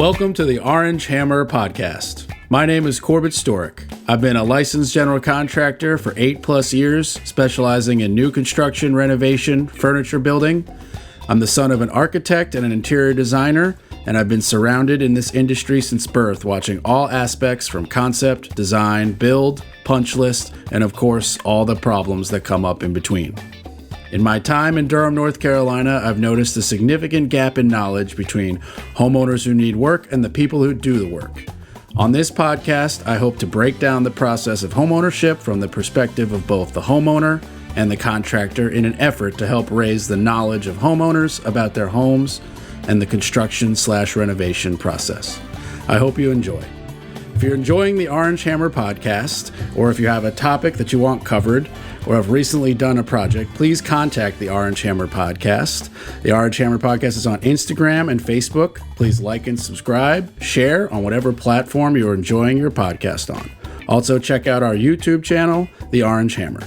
Welcome to the Orange Hammer Podcast. My name is Corbett Storick. I've been a licensed general contractor for 8+ years, specializing in new construction, renovation, furniture building. I'm the son of an architect and an interior designer, and I've been surrounded in this industry since birth, watching all aspects from concept, design, build, punch list, and of course, all the problems that come up in between. In my time in Durham, North Carolina, I've noticed a significant gap in knowledge between homeowners who need work and the people who do the work. On this podcast, I hope to break down the process of homeownership from the perspective of both the homeowner and the contractor in an effort to help raise the knowledge of homeowners about their homes and the construction/renovation process. I hope you enjoy. If you're enjoying the Orange Hammer Podcast, or if you have a topic that you want covered, or have recently done a project, please contact the Orange Hammer Podcast. The Orange Hammer Podcast is on Instagram and Facebook. Please like and subscribe, share on whatever platform you're enjoying your podcast on. Also, check out our YouTube channel, The Orange Hammer.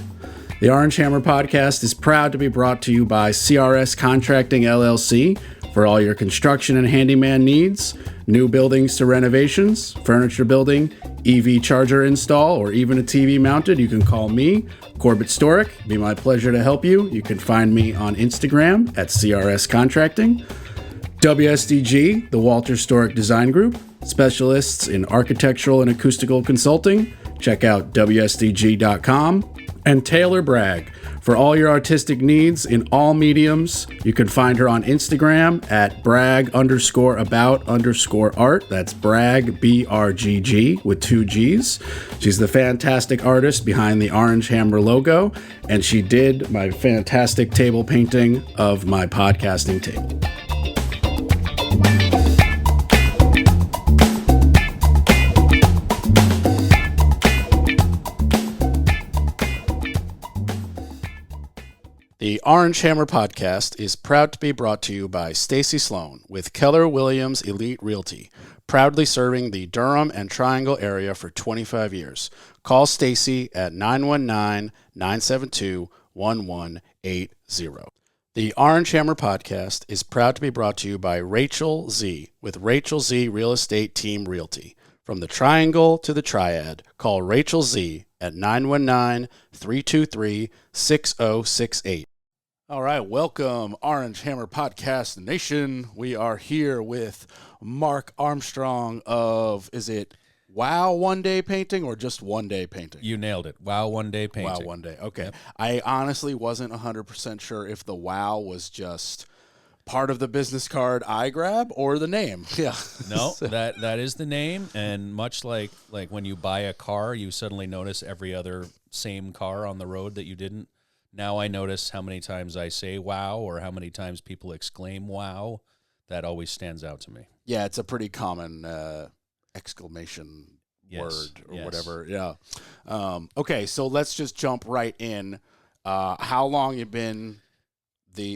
The Orange Hammer Podcast is proud to be brought to you by CRS Contracting LLC for all your construction and handyman needs, new buildings to renovations, furniture building, EV charger install, or even a TV mounted. You can call me, Corbett Storick. It'd be my pleasure to help you. You can find me on Instagram at CRS Contracting. WSDG, the Walter Storick Design Group, specialists in architectural and acoustical consulting. Check out WSDG.com. And Taylor Bragg, for all your artistic needs in all mediums. You can find her on Instagram at brag_about_art. That's brag, BRGG, with 2 G's. She's the fantastic artist behind the Orange Hammer logo, and she did my fantastic table painting of my podcasting table. The Orange Hammer Podcast is proud to be brought to you by Stacy Sloan with Keller Williams Elite Realty, proudly serving the Durham and Triangle area for 25 years. Call Stacy at 919-972-1180. The Orange Hammer Podcast is proud to be brought to you by Rachel Z with Rachel Z Real Estate Team Realty. From the Triangle to the Triad, call Rachel Z at 919-323-6068. All right, welcome, Orange Hammer Podcast Nation. We are here with Mark Armstrong of, is it Wow One Day Painting or just One Day Painting? You nailed it. Wow One Day Painting. Wow One Day, okay. Yep. I honestly wasn't 100% sure if the wow was just part of the business card I grab or the name. Yeah. No, that is the name, and much like when you buy a car, you suddenly notice every other same car on the road that you didn't. Now I notice how many times I say wow or how many times people exclaim wow. That always stands out to me. Yeah, it's a pretty common exclamation word or whatever. Yeah. Okay, so let's just jump right in. How long you been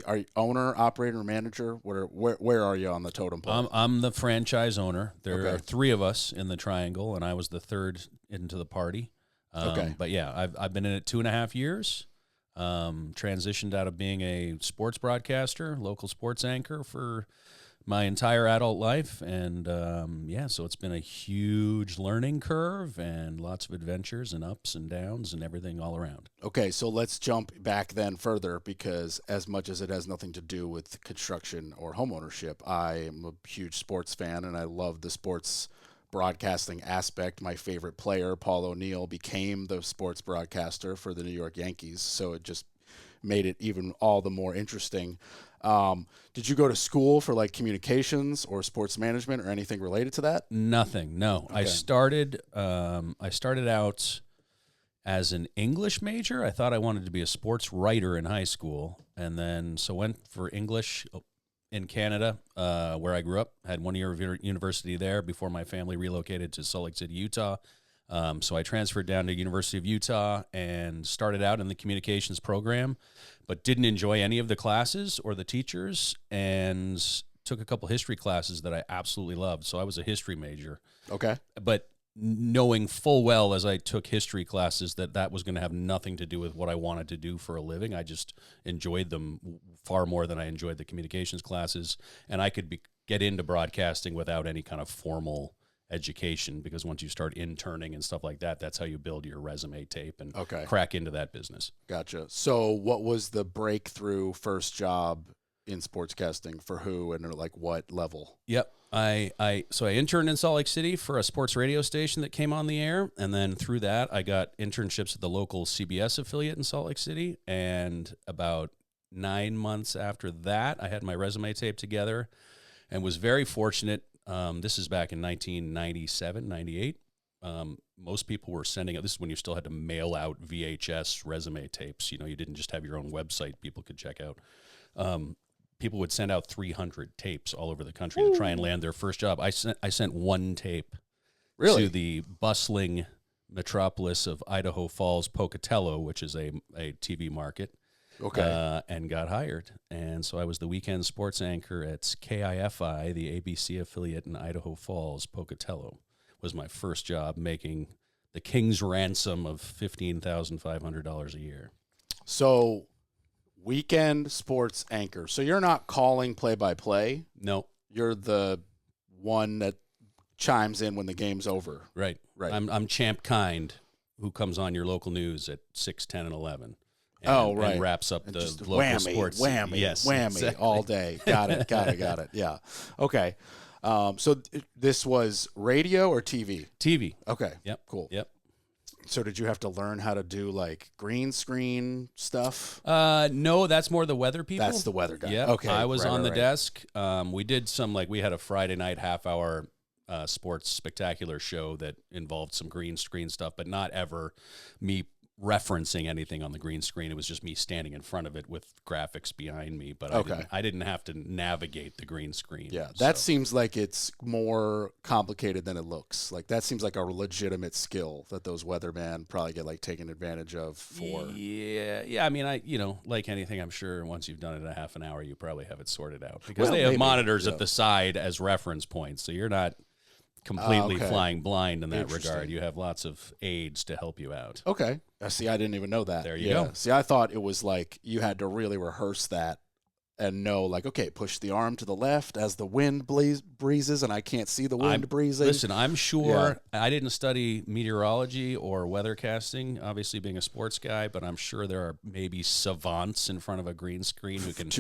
are you owner, operator, manager? Where are you on the totem pole? I'm the franchise owner. There are 3 of us in the Triangle, and I was the third into the party. But yeah, I've been in it 2.5 years. Transitioned out of being a sports broadcaster, local sports anchor for my entire adult life, and so it's been a huge learning curve and lots of adventures and ups and downs and everything all around. Okay, so let's jump back then further, because as much as it has nothing to do with construction or homeownership, I am a huge sports fan and I love the sports broadcasting aspect. My favorite player, Paul O'Neill, became the sports broadcaster for the New York Yankees, so it just made it even all the more interesting. Did you go to school for like communications or sports management or anything related to that? Nothing. No. Okay. I started out as an English major. I thought I wanted to be a sports writer in high school, and then went for English in Canada, where I grew up. Had 1 year of university there before my family relocated to Salt Lake City, Utah. So I transferred down to University of Utah and started out in the communications program, but didn't enjoy any of the classes or the teachers, and took a couple history classes that I absolutely loved. So I was a history major. Okay. But knowing full well as I took history classes that was going to have nothing to do with what I wanted to do for a living. I just enjoyed them far more than I enjoyed the communications classes, and I could get into broadcasting without any kind of formal education, because once you start interning and stuff like that, that's how you build your resume tape and crack into that business. Gotcha. So what was the breakthrough first job in sportscasting for who and like what level? Yep. So I interned in Salt Lake City for a sports radio station that came on the air. And then through that, I got internships at the local CBS affiliate in Salt Lake City. And about 9 months after that, I had my resume tape together and was very fortunate. This is back in 1997, 98. Most people were sending out, this is when you still had to mail out VHS resume tapes. You know, you didn't just have your own website people could check out. People would send out 300 tapes all over the country to try and land their first job. I sent one tape to the bustling metropolis of Idaho Falls, Pocatello, which is a TV market, and got hired. And so I was the weekend sports anchor at KIFI, the ABC affiliate in Idaho Falls, Pocatello. Was my first job, making the king's ransom of $15,500 a year. So weekend sports anchor. So you're not calling play-by-play? No. You're the one that chimes in when the game's over. Right. I'm Champ Kind, who comes on your local news at 6, 10, and 11. And wraps up the local sports. Whammy, exactly. All day. Got it. Yeah. Okay. So this was radio or TV? TV. Okay. Yep. Cool. Yep. So did you have to learn how to do like green screen stuff? No, that's more the weather people. That's the weather guy. Yeah. Okay. I was on the desk. We did some, we had a Friday night half-hour sports spectacular show that involved some green screen stuff, but not ever me referencing anything on the green screen. It was just me standing in front of it with graphics behind me, but I didn't have to navigate the green screen. Yeah, that seems like it's more complicated than it looks. Like that seems like a legitimate skill that those weathermen probably get like taken advantage of for. Yeah. I mean, like anything, I'm sure once you've done it a half an hour, you probably have it sorted out because they have monitors at the side as reference points, so you're not completely flying blind in that regard. You have lots of aids to help you out. Okay. See, I didn't even know that. There you go. See, I thought it was like you had to really rehearse that and know, like, okay, push the arm to the left as the wind breezes, and I can't see the wind breezing. Listen, I'm sure I didn't study meteorology or weathercasting, obviously being a sports guy, but I'm sure there are maybe savants in front of a green screen who can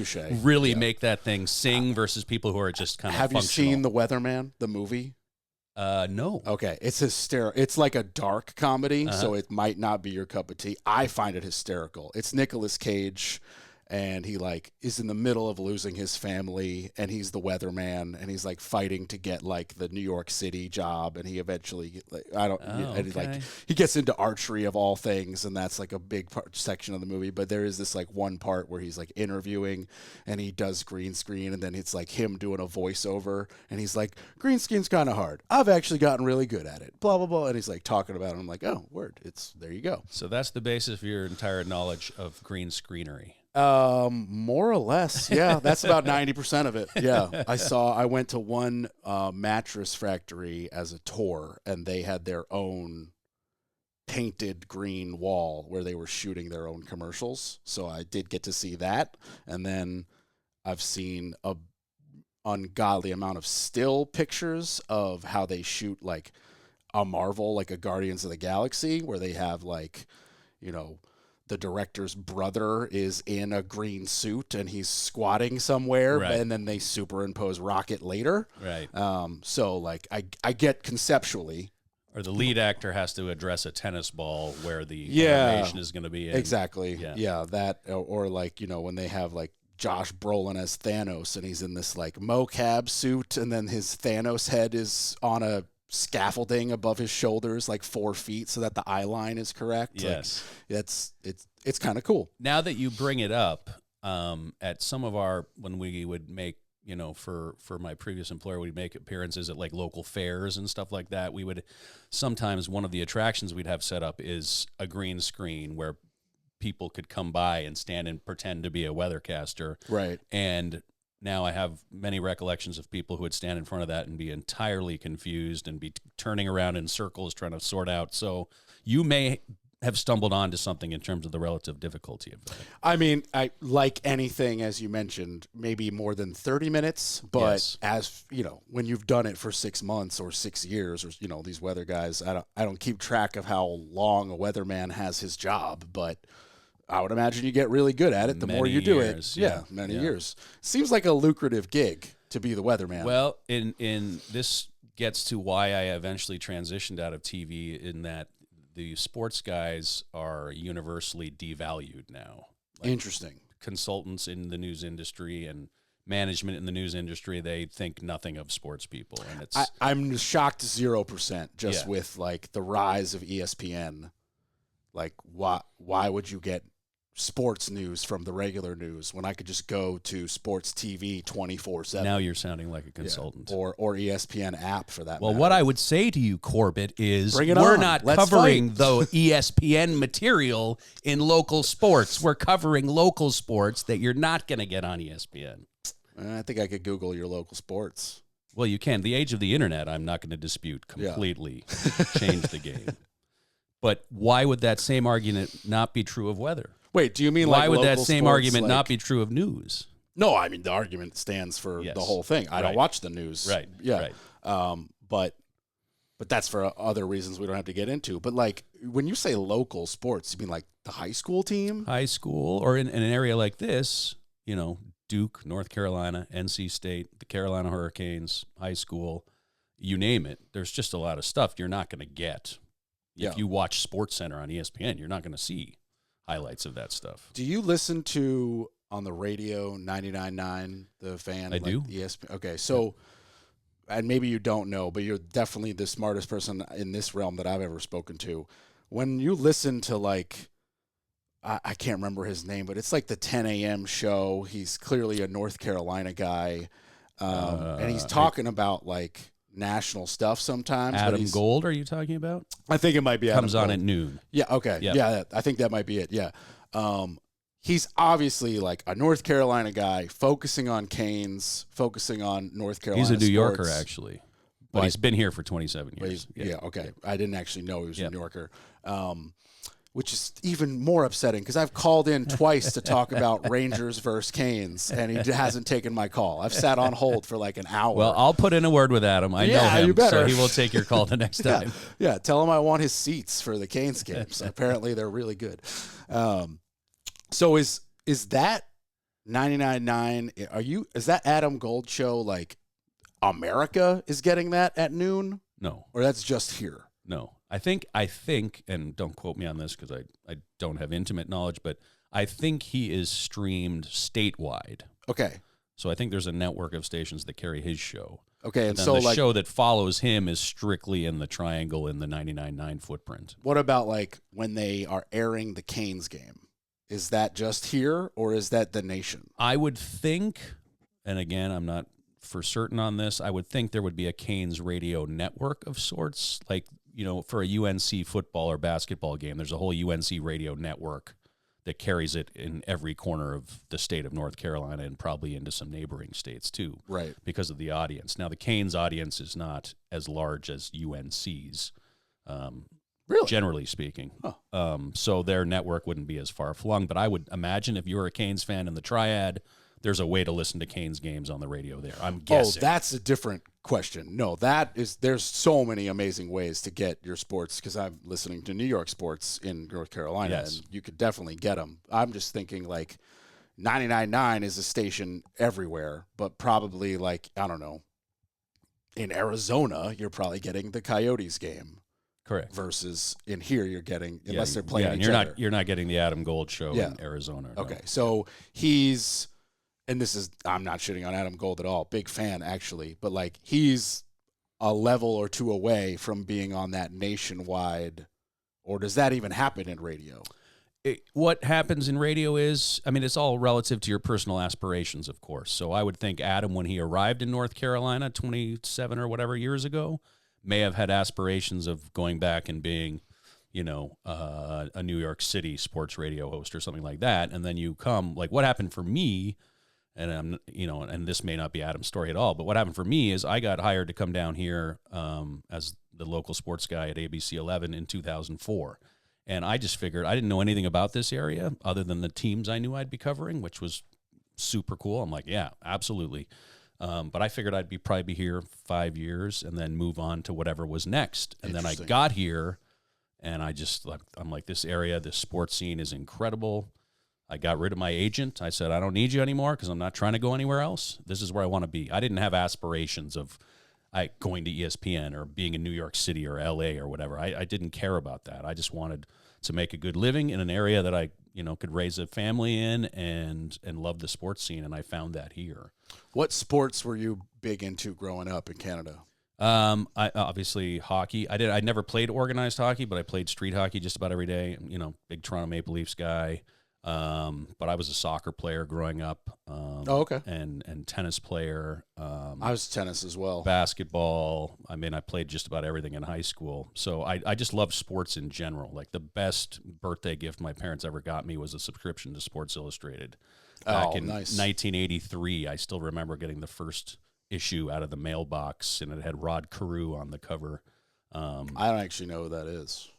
really make that thing sing versus people who are just kind of functional. Have you seen The Weatherman, the movie? No. Okay, it's hysterical. It's like a dark comedy, so it might not be your cup of tea. I find it hysterical. It's Nicolas Cage, and he like is in the middle of losing his family, and he's the weatherman, and he's like fighting to get like the New York City job, and he eventually he gets into archery of all things, and that's like a big section of the movie. But there is this like one part where he's like interviewing, and he does green screen, and then it's like him doing a voiceover, and he's like, green screen's kind of hard. I've actually gotten really good at it. Blah blah blah, and he's like talking about it. I'm like, oh, word, it's there you go. So that's the basis of your entire knowledge of green screenery. More or less. Yeah. That's about 90% of it. Yeah. I went to one mattress factory as a tour, and they had their own painted green wall where they were shooting their own commercials. So I did get to see that. And then I've seen a ungodly amount of still pictures of how they shoot like a Marvel, like a Guardians of the Galaxy, where they have like, the director's brother is in a green suit and he's squatting somewhere, and then they superimpose Rocket later. Right. So like I get conceptually. Or the lead actor has to address a tennis ball where the animation is going to be in. Exactly. Yeah. That or like, when they have like Josh Brolin as Thanos and he's in this like mocap suit, and then his Thanos head is on a scaffolding above his shoulders like 4 feet so that the eye line is correct. Yes. Like, it's kind of cool. Now that you bring it up, at some of our, when we would make, for my previous employer, we'd make appearances at like local fairs and stuff like that. We would sometimes, one of the attractions we'd have set up is a green screen where people could come by and stand and pretend to be a weathercaster. Right. And now I have many recollections of people who would stand in front of that and be entirely confused and be turning around in circles trying to sort out. So you may have stumbled onto something in terms of the relative difficulty of that. I mean, I like anything, as you mentioned, maybe more than 30 minutes, but Yes. as you know, when you've done it for 6 months or 6 years, or these weather guys, I don't keep track of how long a weatherman has his job, but I would imagine you get really good at it the more you do years, it. yeah. Many Yeah. years. Seems like a lucrative gig to be the weatherman. Well, in this gets to why I eventually transitioned out of TV, in that the sports guys are universally devalued now. Interesting. Consultants in the news industry and management in the news industry, they think nothing of sports people, and it's I'm shocked 0% just Yeah. with like the rise of ESPN. Like, why would you get sports news from the regular news when I could just go to sports TV 24/7? now you're sounding like a consultant. Or ESPN app for that Well, matter. what I would say to you, Corbett, is Bring it we're on. not Let's covering fight. the ESPN material in local sports. We're covering local sports that you're not going to get on ESPN. I think I could Google your local sports. Well, you can. The age of the internet, I'm not going to dispute completely. Changed the game. But why would that same argument not be true of weather? Wait, do you mean Why like would that local same sports, argument like- not be true of news? No, I mean the argument stands for Yes. the whole thing. I don't Right. watch the news. Right. Yeah. Right. But that's for other reasons we don't have to get into. But like when you say local sports, you mean like the high school team? High school, or in an area like this, Duke, North Carolina, NC State, the Carolina Hurricanes, high school, you name it. There's just a lot of stuff you're not going to get. Yeah. If you watch Sports Center on ESPN, you're not going to see highlights of that stuff. Do you listen to on the radio 99.9 The Fan? I do. ESPN. Okay, so and maybe you don't know, but you're definitely the smartest person in this realm that I've ever spoken to. When you listen to like I can't remember his name, but it's like the 10 a.m. show. He's clearly a North Carolina guy, and he's talking about like national stuff sometimes. but Adam he's, Gold, are you talking about? I think it might be Adam Comes on Gold. at noon. Yeah, okay. Yeah. Yeah, I think that might be it. Yeah. He's obviously like a North Carolina guy, focusing on Canes, focusing on North Carolina. He's a New Yorker, sports. actually. But Like- he's been here for 27 But years. yeah, okay. I didn't actually know he was a Yeah. New Yorker, which is even more upsetting because I've called in twice to talk about Rangers versus Canes, and he hasn't taken my call. I've sat on hold for like an hour. Well, I'll put in a word with Adam. I know Yeah, him, you better. so he will take your call the next yeah, time. yeah, tell him I want his seats for the Canes games. Apparently, they're really good. So is that 99.9? Is that Adam Gold show like America is getting that at noon, No, or that's just here? no. I think, and don't quote me on this because I don't have intimate knowledge, but I think he is streamed statewide. Okay, So I think there's a network of stations that carry his show. okay, and And then so the like, show that follows him is strictly in the triangle in the 99.9 footprint. what about like when they are airing the Canes game? Is that just here, or is that the nation? I would think, and again, I'm not for certain on this, I would think there would be a Canes radio network of sorts. Like, for a UNC football or basketball game, there's a whole UNC radio network that carries it in every corner of the state of North Carolina and probably into some neighboring states too, Right. because of the audience. Now, the Canes audience is not as large as UNC's. Really? Generally speaking. Huh. So their network wouldn't be as far flung. But I would imagine if you're a Canes fan in the Triad, there's a way to listen to Canes games on the radio there. I'm guessing. Oh, that's a different question. No, there's so many amazing ways to get your sports because I'm listening to New York sports in North Carolina, Yes. and you could definitely get them. I'm just thinking like 99.9 is a station everywhere, but probably like, I don't know, in Arizona, you're probably getting the Coyotes game correct. versus in here you're getting, unless they're playing and each you're other. you're not getting the Adam Gold show Yeah. in Arizona. no. Okay, so he's, and this is, I'm not shitting on Adam Gold at all, big fan actually, but like he's a level or two away from being on that nationwide, or does that even happen in radio? What happens in radio is, I mean, it's all relative to your personal aspirations, of course. So I would think Adam, when he arrived in North Carolina 27 or whatever years ago, may have had aspirations of going back and being, a New York City sports radio host or something like that. And then you come, like what happened for me, and and this may not be Adam's story at all, but what happened for me is I got hired to come down here as the local sports guy at ABC 11 in 2004. And I just figured I didn't know anything about this area other than the teams I knew I'd be covering, which was super cool. I'm like, yeah, absolutely. But I figured I'd probably be here 5 years and then move on to whatever was next. And then I got here, and I'm like, this area, this sports scene is incredible. I got rid of my agent. I said, I don't need you anymore because I'm not trying to go anywhere else. This is where I want to be. I didn't have aspirations of going to ESPN or being in New York City or LA or whatever. I didn't care about that. I just wanted to make a good living in an area that I, could raise a family in and love the sports scene. And I found that here. What sports were you big into growing up in Canada? I obviously hockey. I never played organized hockey, but I played street hockey just about every day. Big Toronto Maple Leafs guy. But I was a soccer player growing up. Okay. And tennis player. I was tennis as well. Basketball. I mean, I played just about everything in high school. So I just love sports in general. Like the best birthday gift my parents ever got me was a subscription to Sports Illustrated. Back in 1983, I still remember getting the first issue out of the mailbox, and it had Rod Carew on the cover. I don't actually know who that is.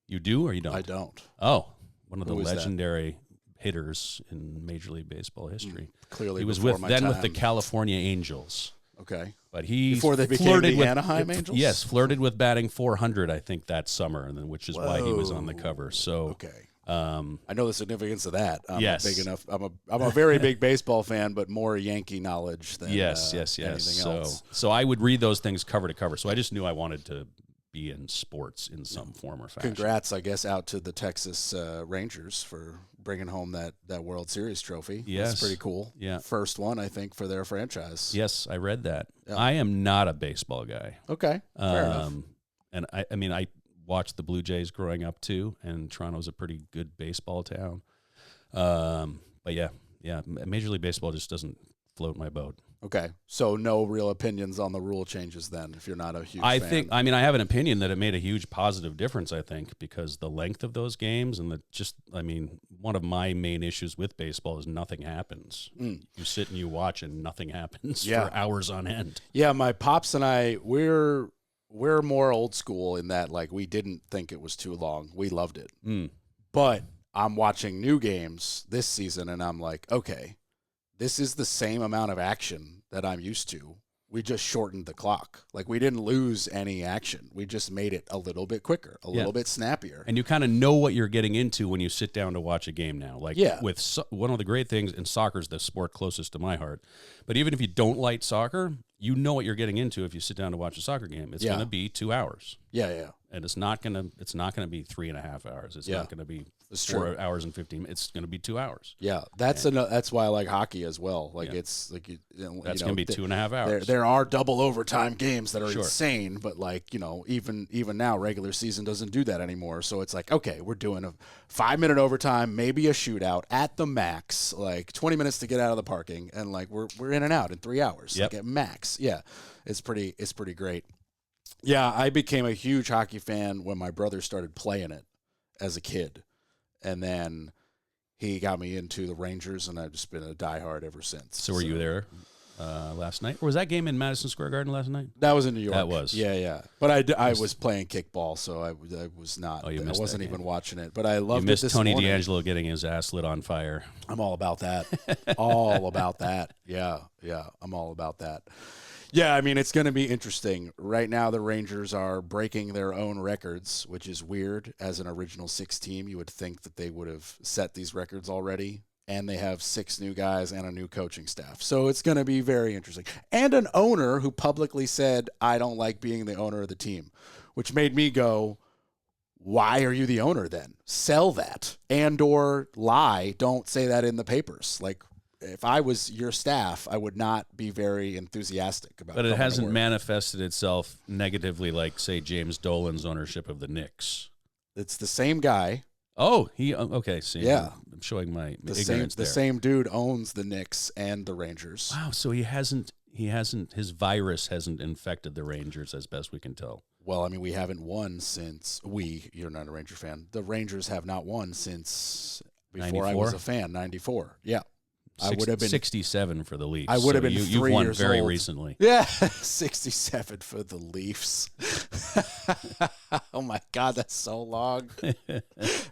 You do or you don't? I don't. Oh, one of the Who is legendary hitters in Major League Baseball history. Clearly, he was before with my time. the California Angels. Okay, but he before they became flirted the with Anaheim Angels. Yes, flirted with batting 400, I think, that summer, and then which is why he was on the cover. So okay. I know the significance of that. Yes. Big enough. I'm a very big baseball fan, but more Yankee knowledge than yes. anything else. So I would read those things cover to cover. So I just knew I wanted to be in sports in some form or fashion. Congrats, I guess, out to the Texas Rangers for bringing home that World Series trophy. Yes. That's pretty cool. Yeah. First one, I think, for their franchise. Yes, I read that. Yeah. I am not a baseball guy. Okay, fair enough. And I watched the Blue Jays growing up too, and Toronto's a pretty good baseball town. But yeah, Major League Baseball just doesn't float my boat. Okay, so no real opinions on the rule changes then, if you're not a huge fan. I have an opinion that it made a huge positive difference, I think, because the length of those games and one of my main issues with baseball is nothing happens. You sit and you watch and nothing happens for hours on end. Yeah, my pops and I, we're more old school in that, like, we didn't think it was too long. We loved it. But I'm watching new games this season, and I'm like, okay, this is the same amount of action that I'm used to. We just shortened the clock. Like, we didn't lose any action. We just made it a little bit quicker, a little bit snappier. And you kind of know what you're getting into when you sit down to watch a game now. Like, one of the great things, and soccer's the sport closest to my heart, but even if you don't like soccer, you know what you're getting into if you sit down to watch a soccer game. It's going to be 2 hours. Yeah. And it's not gonna be 3.5 hours. It's not gonna be 4 hours and 15 minutes. It's gonna be 2 hours. Yeah, that's why I like hockey as well. Like it's like that's gonna be 2.5 hours. There are double overtime games that are insane, but even now regular season doesn't do that anymore. So it's like, okay, we're doing a 5-minute overtime, maybe a shootout at the max, like 20 minutes to get out of the parking, and like we're in and out in 3 hours, like at max. Yeah, it's pretty great. Yeah, I became a huge hockey fan when my brother started playing it as a kid. And then he got me into the Rangers, and I've just been a diehard ever since. So were you there last night? Or was that game in Madison Square Garden last night? That was in New York. That was. Yeah. But I was playing kickball, so I was not. I wasn't even watching it. But I loved it this Tony morning. D'Angelo getting his ass lit on fire. I'm all about that. All about that. Yeah. I'm all about that. Yeah, I mean, it's going to be interesting. Right now, the Rangers are breaking their own records, which is weird. As an original 6 team, you would think that they would have set these records already. And they have 6 new guys and a new coaching staff. So it's going to be very interesting. And an owner who publicly said, I don't like being the owner of the team, which made me go, why are you the owner then? Sell that and or lie. Don't say that in the papers. Like, if I was your staff, I would not be very enthusiastic about it. But it hasn't manifested itself negatively like, say, James Dolan's ownership of the Knicks. It's the same guy. Oh, okay. See, yeah. I'm showing my ignorance there. The same dude owns the Knicks and the Rangers. Wow, so his virus hasn't infected the Rangers as best we can tell. Well, I mean, we haven't won since you're not a Ranger fan. The Rangers have not won since before 94? I was a fan, 94. Yeah. I would have been 67 for the Leafs. I would have been You've 3 won years very old. recently. Yeah, 67 for the Leafs. Oh my God, that's so long.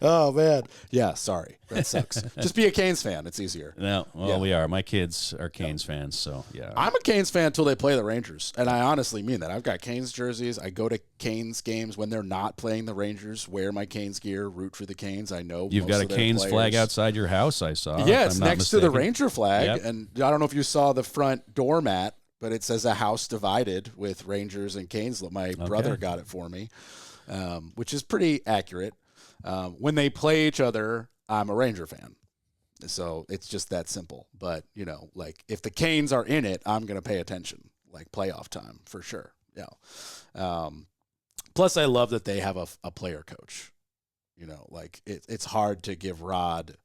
Oh man, yeah. Sorry, that sucks. Just be a Canes fan. It's easier. No, well, Yeah. we are. My kids are Canes fans, so yeah. I'm a Canes fan until they play the Rangers, and I honestly mean that. I've got Canes jerseys. I go to Canes games when they're not playing the Rangers. Wear my Canes gear. Root for the Canes. I know You've most got a of their Canes players. flag outside your house. I saw. Yeah, if it's I'm not next to the mistaken. Ranger flag, Yep. and I don't know if you saw the front doormat, but it says a house divided with Rangers and Canes. My brother got it for me, which is pretty accurate. When they play each other, I'm a Ranger fan. So it's just that simple. But, you know, like if the Canes are in it, I'm going to pay attention, like playoff time for sure. Yeah. Plus, I love that they have a player coach. You know, like it's hard to give Rod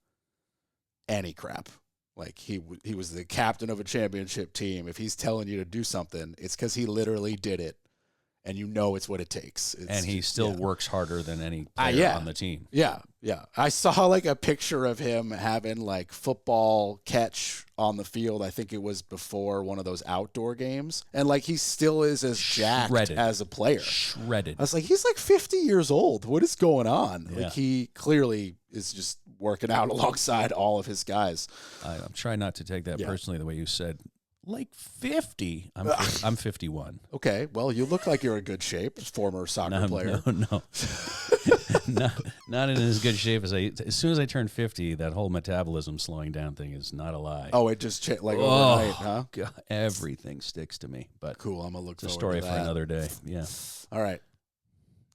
any crap. Like he was the captain of a championship team. If he's telling you to do something, it's because he literally did it, and you know it's what it takes. And he still works harder than any player yeah. on the team. Yeah. I saw like a picture of him having like football catch on the field. I think it was before one of those outdoor games, and like he still is as jacked as a player. Shredded. I was like, he's like 50 years old. What is going on? Yeah. Like he clearly is just working out alongside all of his guys. I'm trying not to take that personally the way you said, like 50. I'm 51. Okay, well, you look like you're in good shape, former soccer player. No. not in as good shape as as soon as I turned 50, that whole metabolism slowing down thing is not a lie. Oh, it just like overnight, huh? God, everything sticks to me. But cool, I'm going to look it's a forward story to for that. another day. Yeah. All right.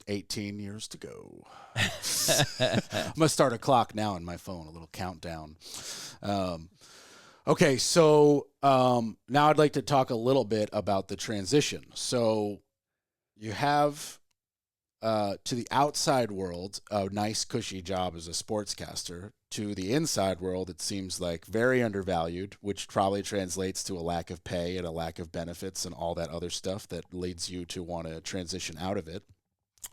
18 years to go. I'm going to start a clock now on my phone, a little countdown. Okay, so now I'd like to talk a little bit about the transition. So you have, to the outside world, a nice, cushy job as a sportscaster. To the inside world, it seems like very undervalued, which probably translates to a lack of pay and a lack of benefits and all that other stuff that leads you to want to transition out of it.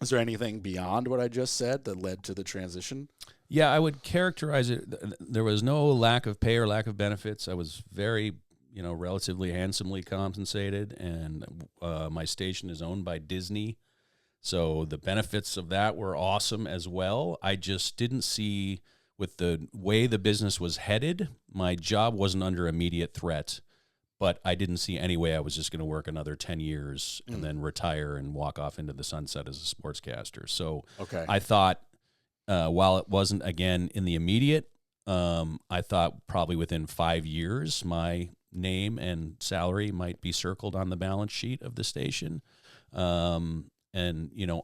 Is there anything beyond what I just said that led to the transition? Yeah, I would characterize it. There was no lack of pay or lack of benefits. I was very, relatively handsomely compensated, and my station is owned by Disney. So the benefits of that were awesome as well. I just didn't see, with the way the business was headed, my job wasn't under immediate threat. But I didn't see any way I was just going to work another 10 years and then retire and walk off into the sunset as a sportscaster. So I thought, while it wasn't, again, in the immediate, I thought probably within 5 years, my name and salary might be circled on the balance sheet of the station. And,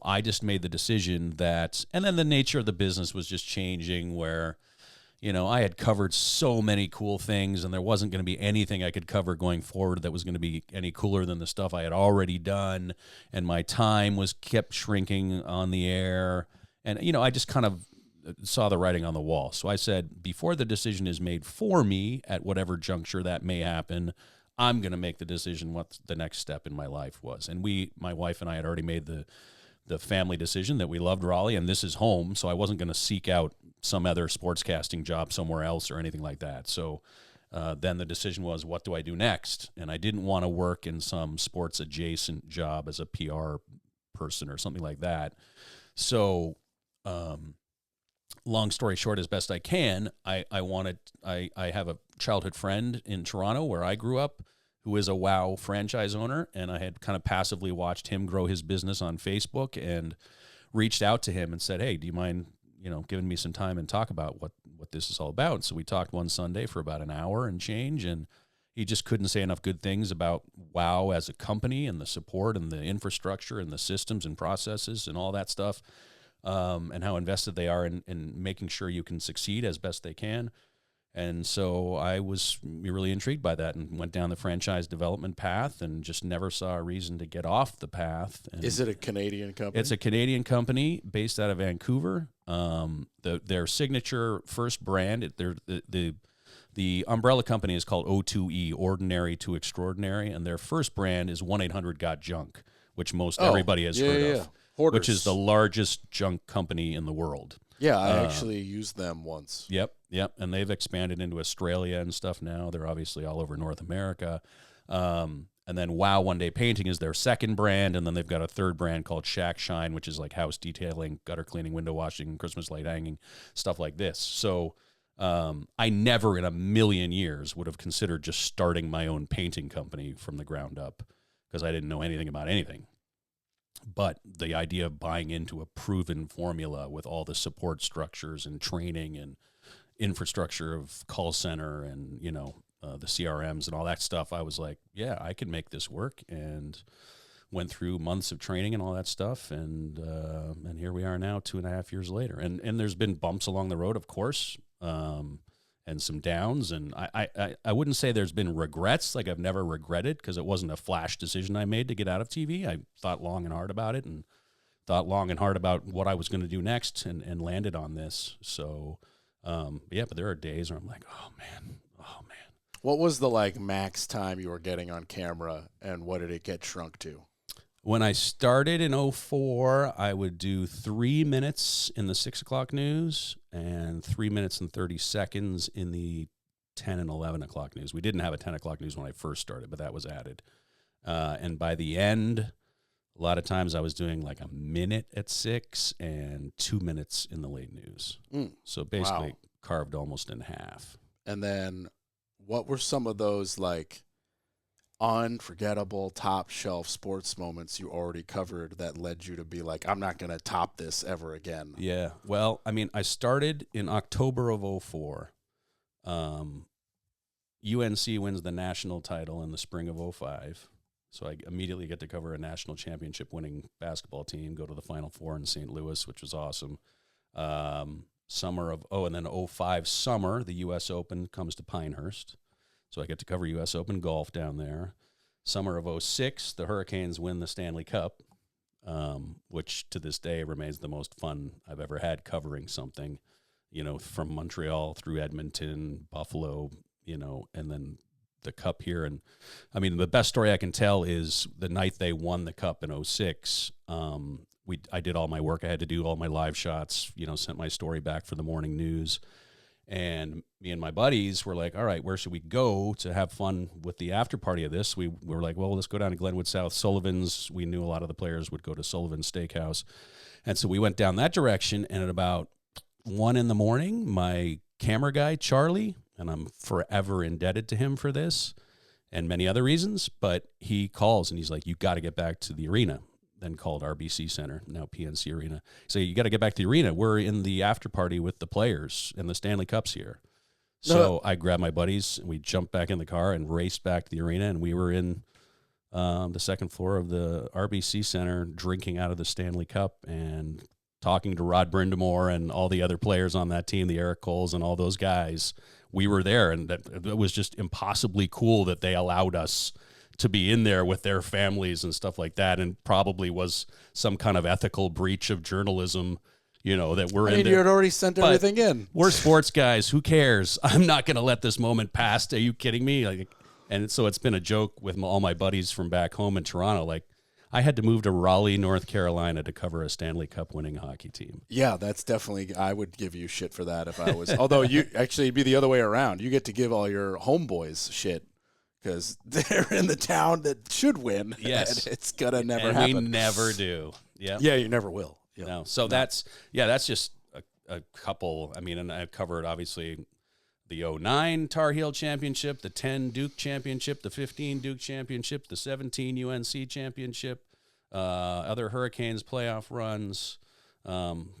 I just made the decision that, and then the nature of the business was just changing where, I had covered so many cool things, and there wasn't going to be anything I could cover going forward that was going to be any cooler than the stuff I had already done, and my time kept shrinking on the air. And, I just kind of saw the writing on the wall. So I said, before the decision is made for me, at whatever juncture that may happen, I'm going to make the decision what the next step in my life was. And my wife and I had already made the family decision that we loved Raleigh, and this is home, so I wasn't going to seek out some other sportscasting job somewhere else or anything like that. So then the decision was, what do I do next? And I didn't want to work in some sports adjacent job as a PR person or something like that. So long story short, as best I can, I have a childhood friend in Toronto where I grew up who is a WoW franchise owner, and I had kind of passively watched him grow his business on Facebook and reached out to him and said, hey, do you mind giving me some time and talk about what this is all about? So we talked one Sunday for about an hour and change, and he just couldn't say enough good things about WoW as a company and the support and the infrastructure and the systems and processes and all that stuff, and how invested they are in making sure you can succeed as best they can. And so I was really intrigued by that and went down the franchise development path and just never saw a reason to get off the path. And is it a Canadian company? It's a Canadian company based out of Vancouver. Their signature first brand, the umbrella company is called O2E, Ordinary to Extraordinary, and their first brand is 1-800-GOT-JUNK, which everybody has heard of, Hoarders. which is the largest junk company in the world. Yeah, I actually used them once. Yep. Yep, and they've expanded into Australia and stuff now. They're obviously all over North America. And then Wow One Day Painting is their second brand, and then they've got a third brand called Shack Shine, which is like house detailing, gutter cleaning, window washing, Christmas light hanging, stuff like this. So I never in a million years would have considered just starting my own painting company from the ground up because I didn't know anything about anything. But the idea of buying into a proven formula with all the support structures and training and infrastructure of call center and, the CRMs and all that stuff, I was like, yeah, I can make this work, and went through months of training and all that stuff. And here we are now 2.5 years later. And there's been bumps along the road, of course, and some downs. And I wouldn't say there's been regrets. Like, I've never regretted, because it wasn't a flash decision I made to get out of TV. I thought long and hard about it, and thought long and hard about what I was going to do next, and landed on this. So, but there are days where I'm like, oh man. What was the max time you were getting on camera, and what did it get shrunk to? When I started in 2004, I would do 3 minutes in the 6 o'clock news and 3 minutes and 30 seconds in the 10 and 11 o'clock news. We didn't have a 10 o'clock news when I first started, but that was added. And by the end, a lot of times I was doing like a minute at 6 and 2 minutes in the late news. So basically carved almost in half. And then what were some of those unforgettable top shelf sports moments you already covered that led you to be like, I'm not going to top this ever again? Yeah. Well, I mean, I started in October of 2004. UNC wins the national title in the spring of 2005. So I immediately get to cover a national championship winning basketball team, go to the Final Four in St. Louis, which was awesome. And then 2005 summer, the U.S. Open comes to Pinehurst. So I get to cover U.S. Open golf down there. Summer of 2006, the Hurricanes win the Stanley Cup, which to this day remains the most fun I've ever had covering something, from Montreal through Edmonton, Buffalo, and then the Cup here. And I mean, the best story I can tell is the night they won the Cup in 2006. I did all my work. I had to do all my live shots, sent my story back for the morning news. And me and my buddies were like, all right, where should we go to have fun with the after party of this? We were like, well, let's go down to Glenwood South, Sullivan's. We knew a lot of the players would go to Sullivan's Steakhouse. And so we went down that direction. And at about 1 a.m, my camera guy, Charlie, and I'm forever indebted to him for this and many other reasons, but he calls and he's like, you got to get back to the arena, then called RBC Center, now PNC Arena. So you got to get back to the arena. We're in the after party with the players, and the Stanley Cup's here. So I grabbed my buddies, and we jumped back in the car and raced back to the arena, and we were in the second floor of the RBC Center drinking out of the Stanley Cup and talking to Rod Brindamore and all the other players on that team, the Eric Coles and all those guys. We were there, and it was just impossibly cool that they allowed us to be in there with their families and stuff like that, and probably was some kind of ethical breach of journalism, that we're in there. You had already sent everything in. We're sports guys. Who cares? I'm not going to let this moment pass. Are you kidding me? And so it's been a joke with all my buddies from back home in Toronto. I had to move to Raleigh, North Carolina to cover a Stanley Cup winning hockey team. Yeah, that's definitely, I would give you shit for that if I was, although it'd be the other way around. You get to give all your homeboys shit because they're in the town that should win. Yes. And it's going to never happen. We never do. Yeah. Yeah, you never will. Yep. No. So that's just a couple. I mean, and I've covered obviously the 2009 Tar Heel Championship, the 10 Duke Championship, the 15 Duke Championship, the 17 UNC Championship, other Hurricanes playoff runs,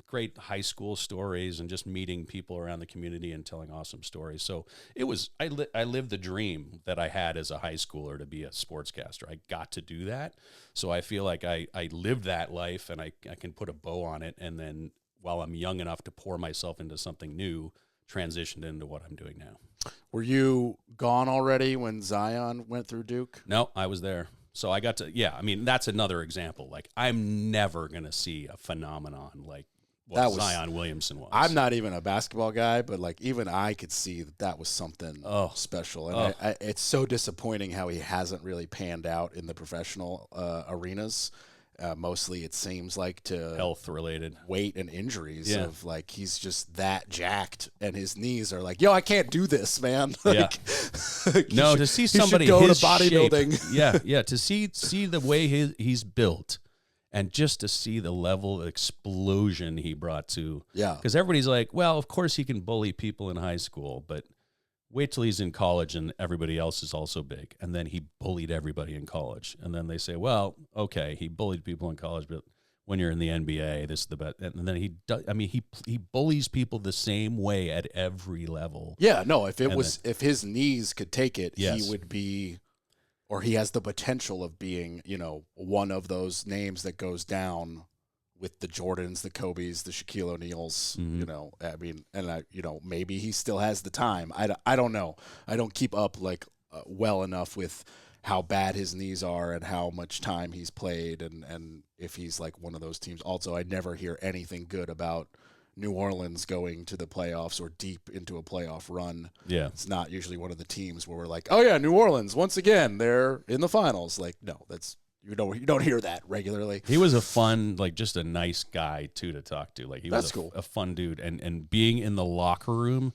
great high school stories, and just meeting people around the community and telling awesome stories. So it was, I lived the dream that I had as a high schooler to be a sportscaster. I got to do that. So I feel like I lived that life, and I can put a bow on it. And then while I'm young enough to pour myself into something new, transitioned into what I'm doing now. Were you gone already when Zion went through Duke? No, I was there. So I got to, I mean, that's another example. I'm never going to see a phenomenon like what Zion Williamson was. I'm not even a basketball guy, but even I could see that was something special. And it's so disappointing how he hasn't really panned out in the professional arenas. mostly it seems like to Health related. weight and injuries Yeah. of like he's just that jacked and his knees are like, yo, I can't do this, man. Yeah. Like, No, should- to see he should somebody go to his bodybuilding. shape. Yeah, to see the way he's built, and just to see the level of explosion he brought to. Yeah. Because everybody's like, well, of course he can bully people in high school, but wait till he's in college and everybody else is also big. And then he bullied everybody in college. And then they say, well, okay, he bullied people in college, but when you're in the NBA, this is the best. And then he bullies people the same way at every level. Yeah, no, if his knees could take it, Yes. he would be, or he has the potential of being, one of those names that goes down with the Jordans, the Kobes, the Shaquille O'Neals, maybe he still has the time. I don't know. I don't keep up well enough with how bad his knees are and how much time he's played and if he's like one of those teams. Also, I never hear anything good about New Orleans going to the playoffs or deep into a playoff run. Yeah. It's not usually one of the teams where we're like, oh yeah, New Orleans, once again, they're in the finals. Like, no, you don't hear that regularly. He was a fun, just a nice guy too to talk to. Like he was cool. A fun dude, and being in the locker room,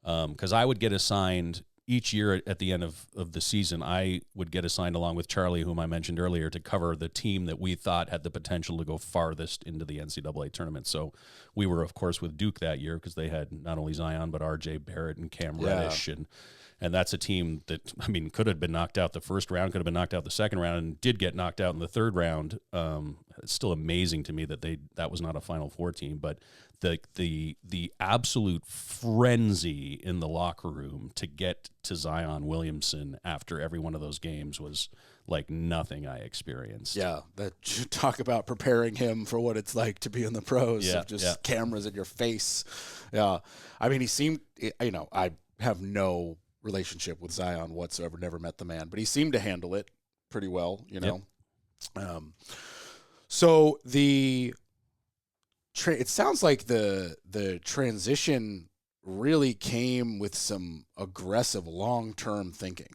because I would get assigned each year at the end of the season. I would get assigned along with Charlie, whom I mentioned earlier, to cover the team that we thought had the potential to go farthest into the NCAA tournament. So we were, of course, with Duke that year because they had not only Zion but R.J. Barrett and Cam Reddish and that's a team that, could have been knocked out the first round, could have been knocked out the second round, and did get knocked out in the third round. It's still amazing to me that that was not a Final Four team, but the absolute frenzy in the locker room to get to Zion Williamson after every one of those games was like nothing I experienced. Yeah, that you talk about preparing him for what it's like to be in the pros, of just cameras in your face. Yeah, he seemed, I have no relationship with Zion whatsoever, never met the man, but he seemed to handle it pretty well, Yep. So it sounds like the transition really came with some aggressive long-term thinking,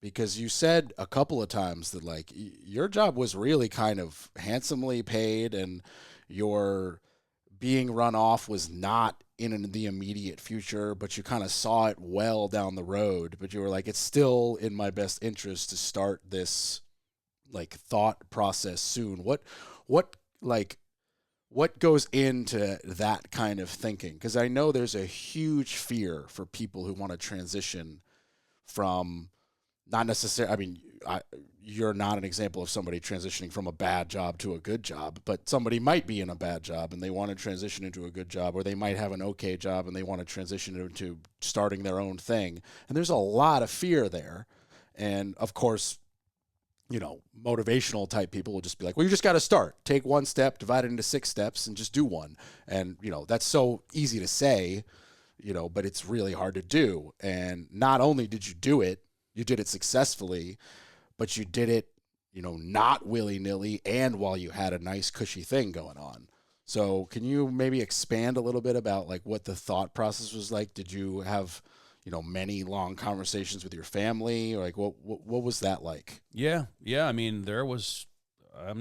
because you said a couple of times that your job was really kind of handsomely paid and your being run off was not in the immediate future, but you kind of saw it well down the road, but you were like, it's still in my best interest to start this thought process soon. What goes into that kind of thinking? Because I know there's a huge fear for people who want to transition from not necessarily, you're not an example of somebody transitioning from a bad job to a good job, but somebody might be in a bad job and they want to transition into a good job, or they might have an okay job and they want to transition into starting their own thing. And there's a lot of fear there. And of course, motivational type people will just be like, well, you just got to start, take one step, divide it into 6 steps and just do one. And, that's so easy to say, but it's really hard to do. And not only did you do it, you did it successfully, but you did it, not willy-nilly and while you had a nice cushy thing going on. So can you maybe expand a little bit about what the thought process was like? Did you have, many long conversations with your family, or what was that like? Yeah. There was, I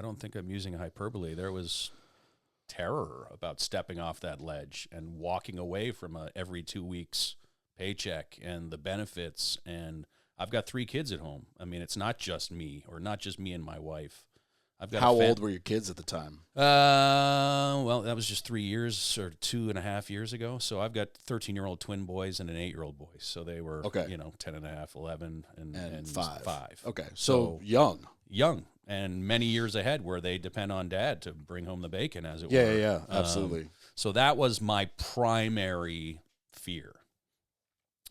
don't think I'm using hyperbole. There was terror about stepping off that ledge and walking away from a every 2 weeks paycheck and the benefits. And I've got 3 kids at home. It's not just me, or not just me and my wife. I've got How old were your kids at the time? Well, that was just 3 years or 2.5 years ago. So I've got 13-year-old twin boys and an 8-year-old boy. So they were, 10 and a half, 11, and 5. Okay. So young. And many years ahead where they depend on dad to bring home the bacon, as it were. Yeah, absolutely. So that was my primary fear,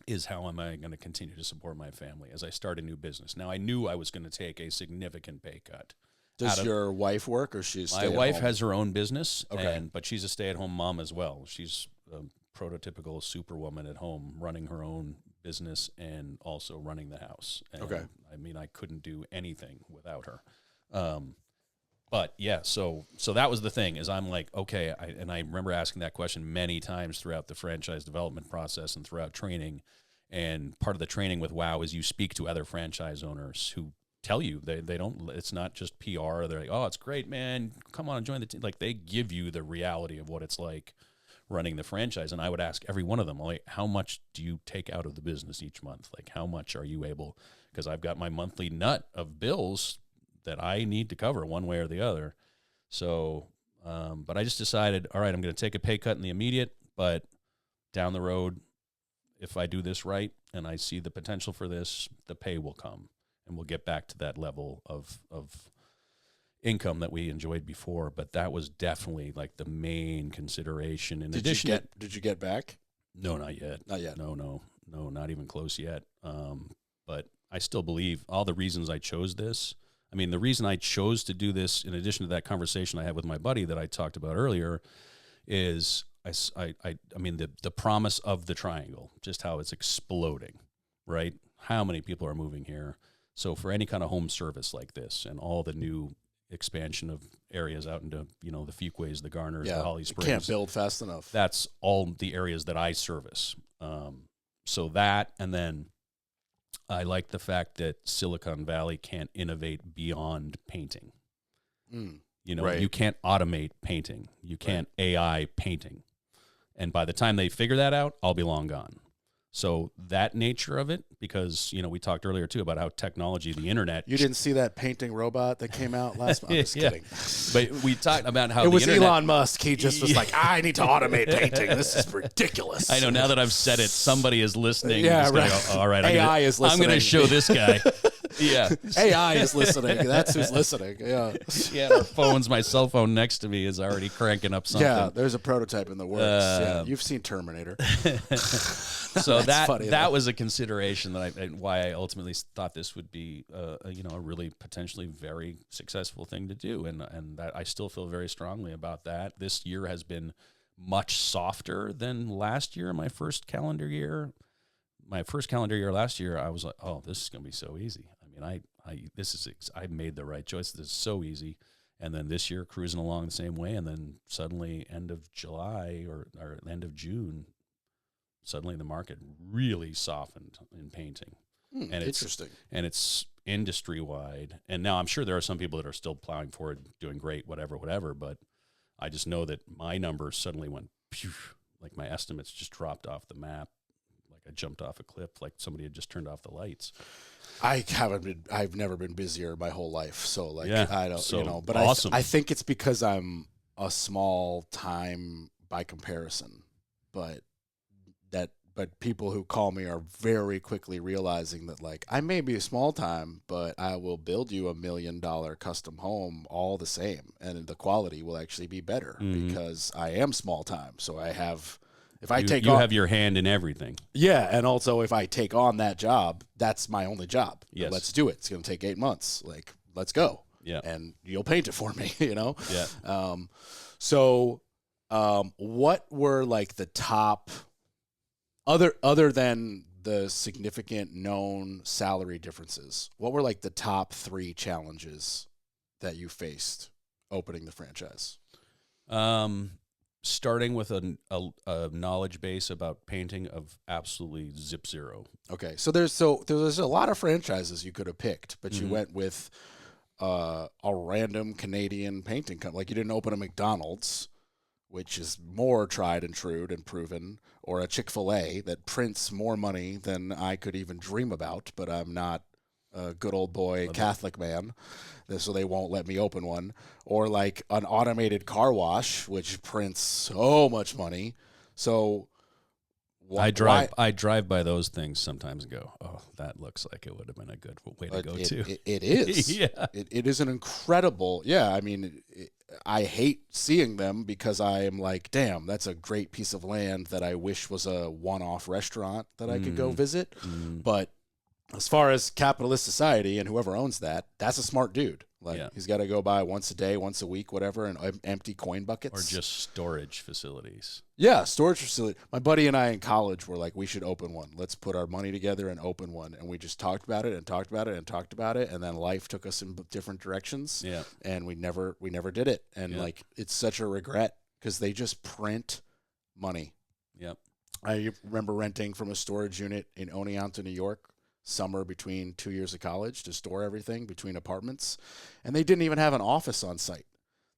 is how am I going to continue to support my family as I start a new business. Now, I knew I was going to take a significant pay cut. Does your wife work, or she's stay My at wife home? has her own business, Okay. but she's a stay-at-home mom as well. She's a prototypical superwoman at home, running her own business and also running the house. And Okay. I couldn't do anything without her. But yeah, so that was the thing, is I'm like, okay, and I remember asking that question many times throughout the franchise development process and throughout training. And part of the training with WOW is you speak to other franchise owners who tell you. They don't. It's not just PR. They're like, oh, it's great, man. Come on and join the team. Like, they give you the reality of what it's like running the franchise. And I would ask every one of them, like, how much do you take out of the business each month? Like, how much are you able? Because I've got my monthly nut of bills that I need to cover one way or the other. So, but I just decided, all right, I'm going to take a pay cut in the immediate, but down the road, if I do this right and I see the potential for this, the pay will come, and we'll get back to that level of income that we enjoyed before. But that was definitely like the main consideration. In addition, did you get back? No, not yet. Not yet. No, not even close yet. But I still believe all the reasons I chose this. I mean, the reason I chose to do this, in addition to that conversation I had with my buddy that I talked about earlier, is I mean, the promise of the triangle, just how it's exploding, right? How many people are moving here? So for any kind of home service like this, and all the new expansion of areas out into, the Fuquays, the Garners, the Holly Springs, can't build fast enough. That's all the areas that I service. So that, and then I like the fact that Silicon Valley can't innovate beyond painting. Right. You can't automate painting. You can't AI painting. And by the time they figure that out, I'll be long gone. So that nature of it, because, we talked earlier too about how technology, the internet. You didn't see that painting robot that came out last month? I'm just kidding. But we talked about how it was Elon Musk. He just was like, I need to automate painting. This is ridiculous. I know, now that I've said it, somebody is listening. Yeah, right. Go, all right. AI is listening. I'm going to show this guy. Yeah. AI is listening. That's who's listening. Yeah. Yeah. My cell phone next to me is already cranking up something. Yeah, there's a prototype in the works. You've seen Terminator. So that was a consideration why I ultimately thought this would be a really potentially very successful thing to do, and that I still feel very strongly about that. This year has been much softer than last year. My first calendar year last year, I was like, oh, this is going to be so easy. I mean, I made the right choice. This is so easy. And then this year, cruising along the same way, and then suddenly end of July or end of June, suddenly the market really softened in painting. And interesting. It's industry-wide. And now I'm sure there are some people that are still plowing forward, doing great, whatever. But I just know that my numbers suddenly went, phew, like my estimates just dropped off the map. Like I jumped off a cliff, like somebody had just turned off the lights. I've never been busier my whole life. So I don't, but awesome. I think it's because I'm a small time by comparison, but people who call me are very quickly realizing that, like, I may be a small time, but I will build you $1 million custom home all the same, and the quality will actually be better because I am small time. So I have, you have your hand in everything. Yeah, and also if I take on that job, that's my only job. Yes. Let's do it. It's going to take 8 months. Like, let's go. Yeah. And you'll paint it for me, Yeah. What were like the top, other than the significant known salary differences, what were like the top 3 challenges that you faced opening the franchise? Starting with a knowledge base about painting of absolutely zero. Okay, so there's a lot of franchises you could have picked, but you went with a random Canadian painting company. Like, you didn't open a McDonald's, which is more tried and true and proven, or a Chick-fil-A that prints more money than I could even dream about, but I'm not a good old boy Catholic man, so they won't let me open one. Or like an automated car wash, which prints so much money. So I drive by those things sometimes and go, oh, that looks like it would have been a good way to go too. It is. Yeah. It is an incredible, I mean, I hate seeing them because I am like, damn, that's a great piece of land that I wish was a one-off restaurant that I could go visit. But as far as capitalist society and whoever owns that, that's a smart dude. Like, he's got to go by once a day, once a week, whatever, and empty coin buckets. Or just storage facilities. Yeah, storage facility. My buddy and I in college were like, we should open one. Let's put our money together and open one. And we just talked about it and talked about it and talked about it. And then life took us in different directions. Yeah. And we never did it. And like, it's such a regret because they just print money. Yep. I remember renting from a storage unit in Oneonta, New York, summer between 2 years of college to store everything between apartments. And they didn't even have an office on site.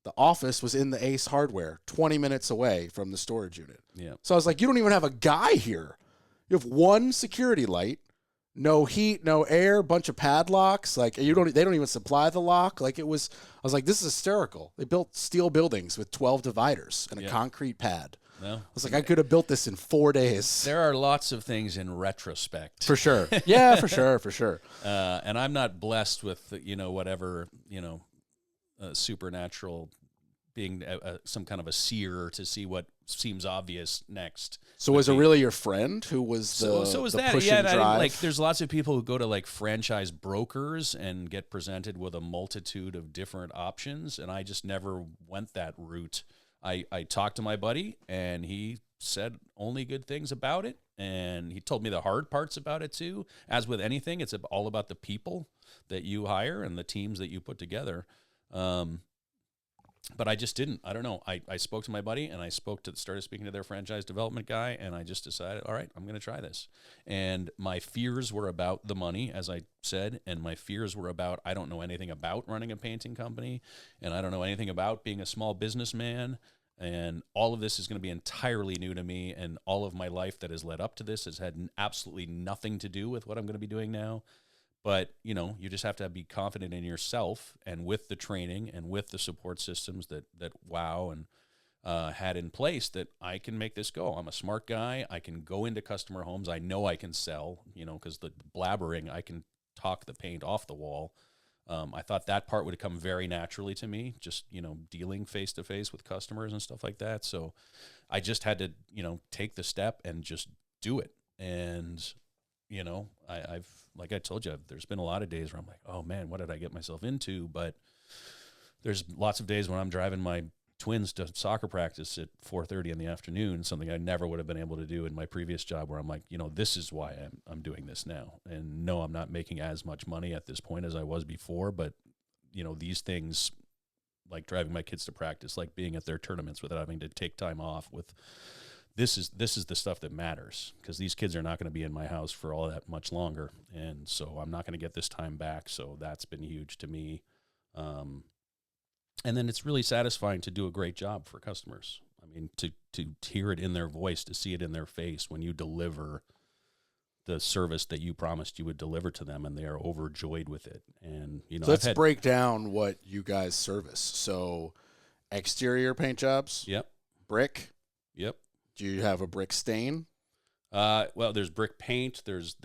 The office was in the Ace Hardware, 20 minutes away from the storage unit. Yeah. So I was like, you don't even have a guy here. You have one security light, no heat, no air, bunch of padlocks. Like they don't even supply the lock. Like I was like, this is hysterical. They built steel buildings with 12 dividers and a concrete pad. No. I was like, I could have built this in 4 days. There are lots of things in retrospect. For sure. Yeah, for sure. And I'm not blessed with, whatever, supernatural being some kind of a seer to see what seems obvious next. So was it really your friend who was the push and drive? There's lots of people who go to like franchise brokers and get presented with a multitude of different options, and I just never went that route. I talked to my buddy, and he said only good things about it, and he told me the hard parts about it too. As with anything, it's all about the people that you hire and the teams that you put together. But I just didn't. I don't know. I spoke to my buddy, and I started speaking to their franchise development guy, and I just decided, all right, I'm going to try this. And my fears were about the money, as I said, and my fears were about I don't know anything about running a painting company, and I don't know anything about being a small businessman, and all of this is going to be entirely new to me, and all of my life that has led up to this has had absolutely nothing to do with what I'm going to be doing now. But, you just have to be confident in yourself, and with the training and with the support systems that WOW and had in place, that I can make this go. I'm a smart guy. I can go into customer homes. I know I can sell, because the blabbering, I can talk the paint off the wall. I thought that part would come very naturally to me, just, dealing face-to-face with customers and stuff like that. So I just had to, take the step and just do it. And I've, like I told you, there's been a lot of days where I'm like, oh man, what did I get myself into? But there's lots of days when I'm driving my twins to soccer practice at 4:30 in the afternoon, something I never would have been able to do in my previous job, where I'm like, this is why I'm doing this now. And no, I'm not making as much money at this point as I was before, but these things, like driving my kids to practice, like being at their tournaments without having to take time off, with this is the stuff that matters, because these kids are not going to be in my house for all that much longer, and so I'm not going to get this time back. So that's been huge to me. And then it's really satisfying to do a great job for customers. I mean, to hear it in their voice, to see it in their face when you deliver the service that you promised you would deliver to them, and they are overjoyed with it. And so let's break down what you guys service. So exterior paint jobs. Yep. Brick. Yep. Do you have a brick stain? Well, there's brick paint. There's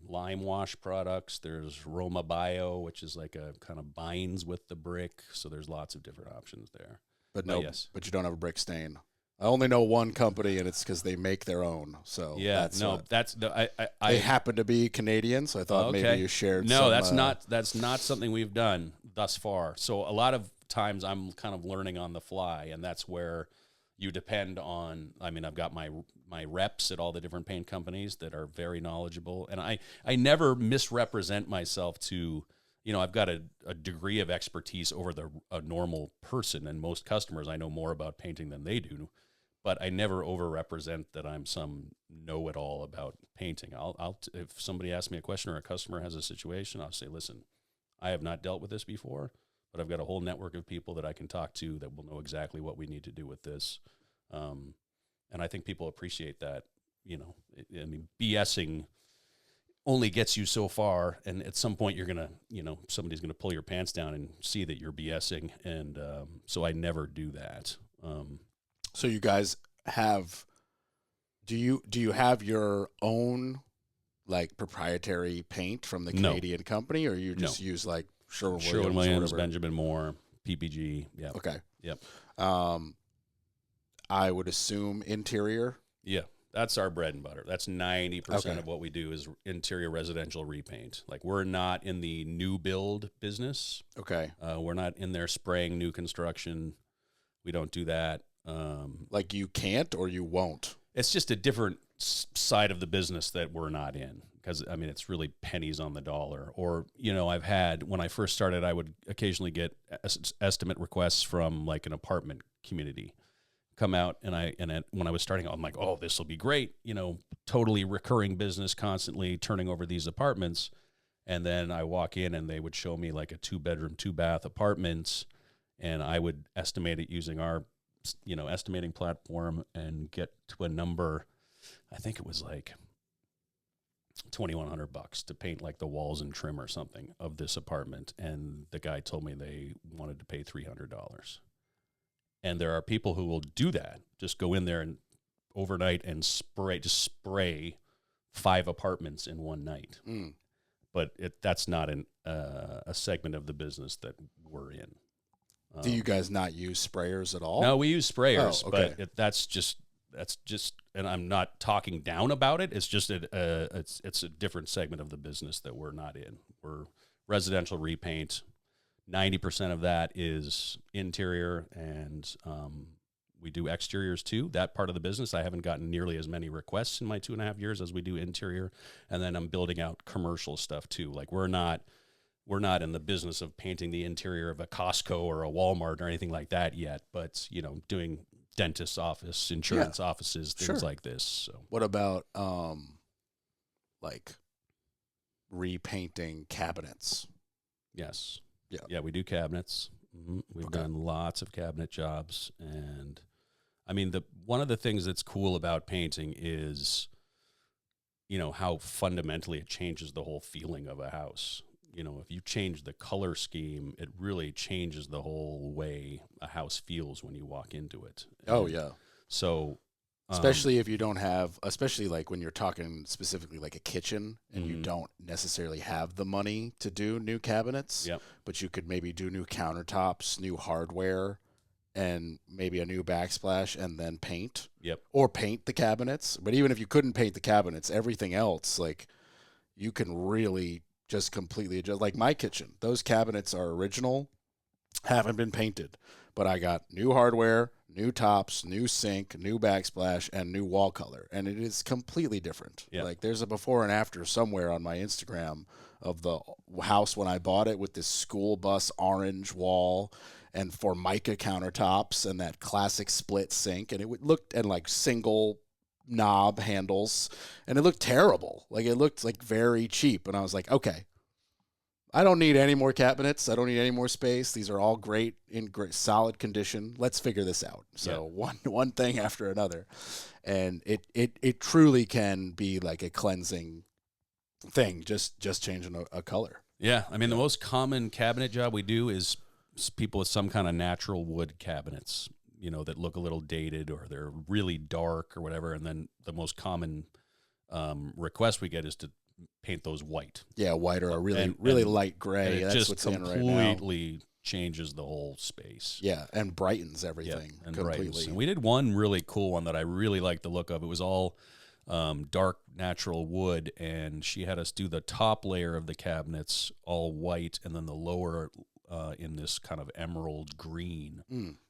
lime wash products. There's Roma Bio, which is like a kind of binds with the brick. So there's lots of different options there. But you don't have a brick stain. I only know one company, and it's because they make their own. So yeah, they happen to be Canadian, so I thought maybe you shared. No, that's not something we've done thus far. So a lot of times I'm kind of learning on the fly, and that's where you depend on. I mean, I've got my reps at all the different paint companies that are very knowledgeable, and I never misrepresent myself to. I've got a degree of expertise over a normal person, and most customers I know more about painting than they do. But I never overrepresent that I'm some know-it-all about painting. If somebody asks me a question or a customer has a situation, I'll say, listen, I have not dealt with this before, but I've got a whole network of people that I can talk to that will know exactly what we need to do with this. And I think people appreciate that. BSing only gets you so far, and at some point you're gonna, somebody's gonna pull your pants down and see that you're BSing, and so I never do that. So you guys have, do you have your own like proprietary paint from the Canadian company, or you just use like Sherwin-Williams, Benjamin Moore, PPG? Yeah. Okay. Yep. I would assume interior. Yeah. That's our bread and butter. That's 90% of what we do is interior residential repaint. Like, we're not in the new build business. Okay. We're not in there spraying new construction. We don't do that. Like, you can't or you won't? It's just a different side of the business that we're not in, because, I mean, it's really pennies on the dollar. Or, I've had, when I first started, I would occasionally get estimate requests from like an apartment community, come out, when I was starting out, I'm like, oh, this will be great, totally recurring business, constantly turning over these apartments. And then I walk in and they would show me like a 2-bedroom, 2-bath apartment, and I would estimate it using our, estimating platform and get to a number. I think it was like $2,100 to paint like the walls and trim or something of this apartment. And the guy told me they wanted to pay $300. And there are people who will do that, just go in there and overnight and spray 5 apartments in one night. Mm. But that's not a segment of the business that we're in. Do you guys not use sprayers at all? No, we use sprayers, okay. but that's just, and I'm not talking down about it. It's just it's a different segment of the business that we're not in. We're residential repaint. 90% of that is interior, and we do exteriors too. That part of the business, I haven't gotten nearly as many requests in my 2.5 years as we do interior. And then I'm building out commercial stuff too. Like we're not in the business of painting the interior of a Costco or a Walmart or anything like that yet, but doing dentist's office, insurance offices, things like this. So what about like repainting cabinets? Yes. Yeah. Yeah, we do cabinets. Mm-hmm. We've done lots of cabinet jobs, and I mean, one of the things that's cool about painting is, how fundamentally it changes the whole feeling of a house. If you change the color scheme, it really changes the whole way a house feels when you walk into it. Oh, yeah. So, especially if you don't have, especially like when you're talking specifically like a kitchen and you don't necessarily have the money to do new cabinets, but you could maybe do new countertops, new hardware, and maybe a new backsplash and then paint. Yep. Or paint the cabinets. But even if you couldn't paint the cabinets, everything else, like you can really just completely adjust. Like my kitchen, those cabinets are original, haven't been painted, but I got new hardware, new tops, new sink, new backsplash, and new wall color. And it is completely different. Yeah. Like there's a before and after somewhere on my Instagram of the house when I bought it with this school bus orange wall and Formica countertops and that classic split sink. And it looked, and like single knob handles, and it looked terrible. Like it looked like very cheap. And I was like, okay, I don't need any more cabinets. I don't need any more space. These are all great, in great solid condition. Let's figure this out. So one thing after another. And it truly can be like a cleansing thing, just changing a color. Yeah. I mean, the most common cabinet job we do is people with some kind of natural wood cabinets, that look a little dated or they're really dark or whatever. And then the most common request we get is to paint those white. Yeah, white or a really light gray. That's just what's in right now. completely changes the whole space. Yeah, and brightens everything and completely. brightens. And we did one really cool one that I really liked the look of. It was all dark natural wood, and she had us do the top layer of the cabinets all white, and then the lower in this kind of emerald green.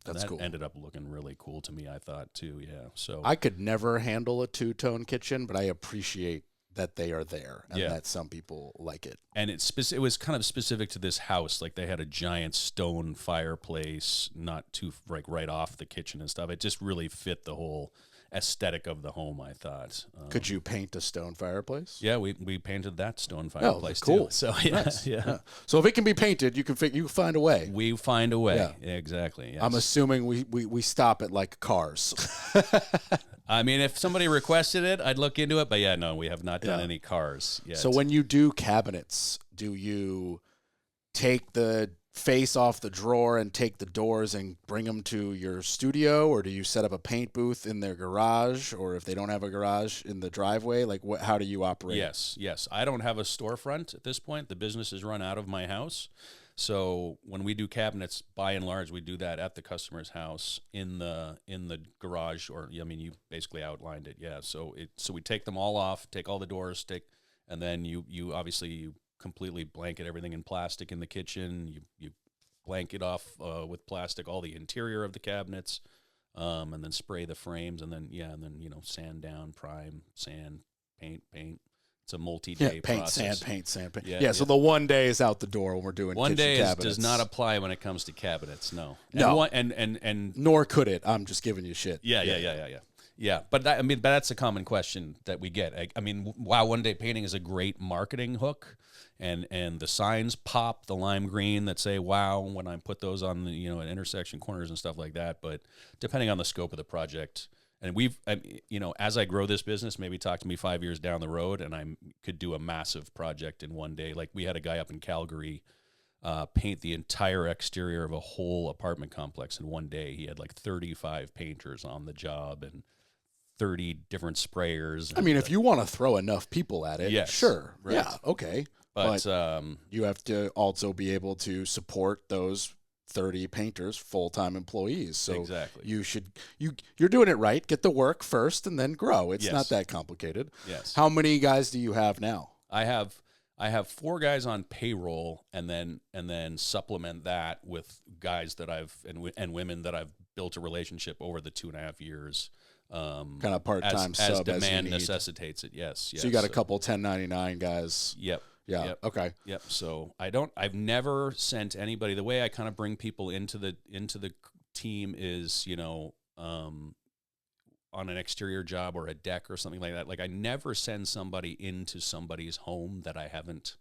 That's that cool. Ended up looking really cool to me, I thought too. Yeah. So I could never handle a two-tone kitchen, but I appreciate that they are there and that some people like it. And it was kind of specific to this house. Like they had a giant stone fireplace, not too like right off the kitchen and stuff. It just really fit the whole aesthetic of the home, I thought. Could you paint a stone fireplace? Yeah, we painted that stone fireplace cool. too. So yeah, Nice. yeah. So if it can be painted, you can find a way. We find a way. Yeah. Exactly. Yes. I'm assuming we stop at like cars. I mean, if somebody requested it, I'd look into it. But yeah, no, we have not done any cars yet. So when you do cabinets, do you take the face off the drawer and take the doors and bring them to your studio, or do you set up a paint booth in their garage, or if they don't have a garage, in the driveway? Like how do you operate? Yes. I don't have a storefront at this point. The business is run out of my house. So when we do cabinets, by and large, we do that at the customer's house in the garage, or I mean, you basically outlined it. Yeah. So we take them all off, take all the doors, and then you obviously completely blanket everything in plastic in the kitchen. You blanket off with plastic all the interior of the cabinets, and then spray the frames, and then sand down, prime, sand, paint. It's a multi-day paint, process. sand, paint. Yeah, So the one day is out the door when we're doing one kitchen day cabinets. does not apply when it comes to cabinets. No. No. And nor could it. I'm just giving you shit. Yeah, but but that's a common question that we get. I mean, wow, one day painting is a great marketing hook, and the signs pop, the lime green that say wow when I put those on the at intersection corners and stuff like that. But depending on the scope of the project, and as I grow this business, maybe talk to me 5 years down the road, and I could do a massive project in one day. Like we had a guy up in Calgary paint the entire exterior of a whole apartment complex in one day. He had like 35 painters on the job and 30 different sprayers. I mean, if you want to throw enough people at it, yes, sure. right. Yeah, okay. But you have to also be able to support those 30 painters, full-time employees. So exactly. You're doing it right. Get the work first and then grow. It's Yes. not that complicated. Yes. How many guys do you have now? I have 4 guys on payroll, and then supplement that with guys that and women that I've built a relationship over the 2.5 years. Kind of part-time as sub demand as necessitates it. Yes. So you got a couple 1099 guys. Yep. Yeah. Yep. Okay. Yep. So I've never sent anybody. The way I kind of bring people into the team is, on an exterior job or a deck or something like that. Like I never send somebody into somebody's home that I haven't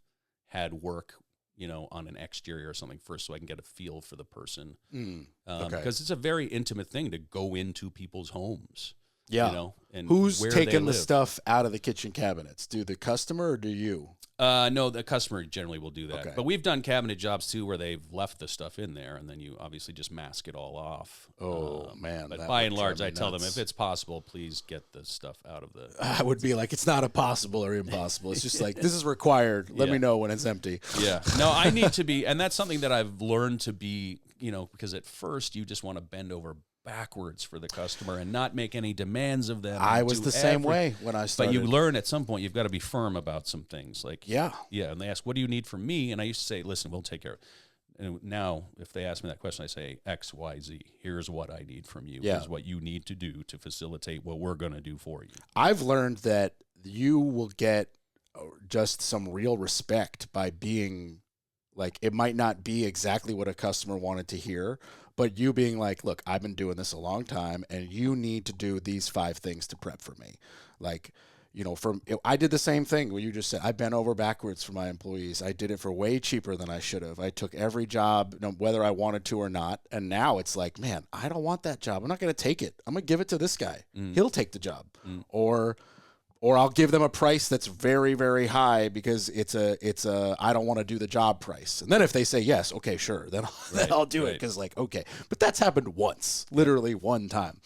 had work, on an exterior or something first, so I can get a feel for the person. Okay. Because it's a very intimate thing to go into people's homes. Yeah. And who's where taking they the live. stuff out of the kitchen cabinets? Do the customer or do you? No, the customer generally will do that. Okay. But we've done cabinet jobs too where they've left the stuff in there, and then you obviously just mask it all off. Oh, man. But that by would and drive large, me I tell them, nuts. if it's possible, please get the stuff out of the... I would be like, it's not a possible or impossible. It's just like, this is required. Let Yeah. me know when it's empty. Yeah. No, I need to be, and that's something that I've learned to be, because at first you just want to bend over backwards for the customer and not make any demands of them. I was the same way when I But started. you learn at some point you've got to be firm about some things. Like, Yeah. and they ask, what do you need from me? And I used to say, listen, we'll take care of it. And now, if they ask me that question, I say X, Y, Z. Here's what I need from you. Yeah. Here's what you need to do to facilitate what we're going to do for you. I've learned that you will get just some real respect by being like, it might not be exactly what a customer wanted to hear, but you being like, look, I've been doing this a long time and you need to do these 5 things to prep for me. Like, I did the same thing where you just said, I bent over backwards for my employees. I did it for way cheaper than I should have. I took every job, whether I wanted to or not. And now it's like, man, I don't want that job. I'm not going to take it. I'm going to give it to this guy. He'll take the job. Or I'll give them a price that's very, very high because it's a I don't want to do the job price. And then if they say yes, okay, sure, then I'll do it because okay. But that's happened once, literally one time.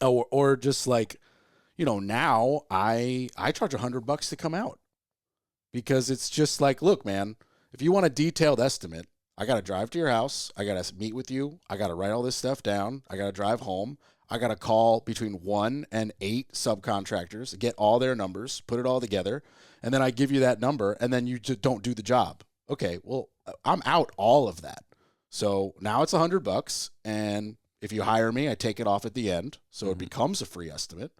Or just like, now I charge $100 to come out because it's just like, look, man, if you want a detailed estimate, I got to drive to your house. I got to meet with you. I got to write all this stuff down. I got to drive home. I got to call between 1 and 8 subcontractors, get all their numbers, put it all together, and then I give you that number, and then you just don't do the job. Okay, well, I'm out all of that. So now it's $100, and if you hire me, I take it off at the end, so it becomes a free estimate.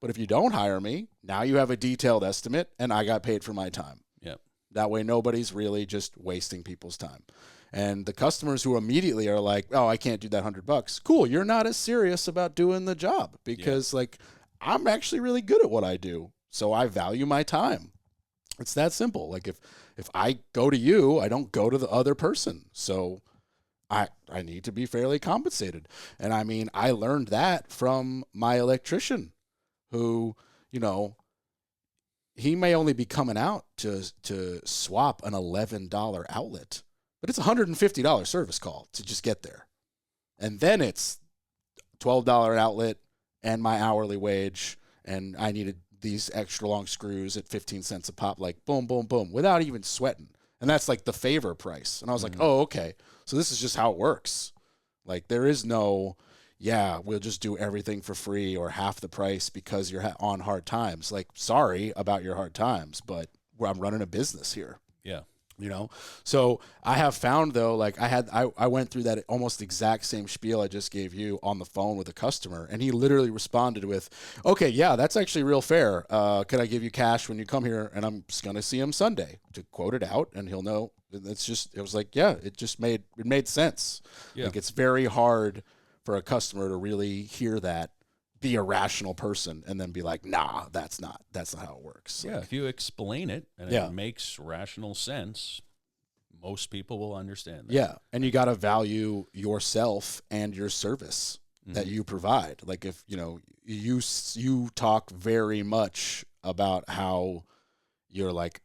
But if you don't hire me, now you have a detailed estimate, and I got paid for my time. Yep. That way nobody's really just wasting people's time. And the customers who immediately are like, oh, I can't do that $100. Cool. You're not as serious about doing the job because I'm actually really good at what I do. So I value my time. It's that simple. Like if I go to you, I don't go to the other person. So I need to be fairly compensated. And I mean, I learned that from my electrician who, he may only be coming out to swap an $11 outlet. But it's a $150 service call to just get there. And then it's $12 outlet and my hourly wage. And I needed these extra long screws at 15 cents a pop, like boom, boom, boom, without even sweating. And that's like the favor price. And I was like, oh, okay. So this is just how it works. Like there is no, we'll just do everything for free or half the price because you're on hard times. Like, sorry about your hard times, but I'm running a business here. Yeah. So I have found though, like I went through that almost exact same spiel I just gave you on the phone with a customer, and he literally responded with, okay, yeah, that's actually real fair. Can I give you cash when you come here? And I'm just going to see him Sunday to quote it out, and he'll know. It was like, yeah, it made sense. Yeah. Like, it's very hard for a customer to really hear that, be a rational person, and then be like, nah, that's not how it works. Yeah, Like, if you explain it and it makes rational sense, most people will understand that. yeah, and you got to value yourself and your service that you provide. Like, if you talk very much about how you're like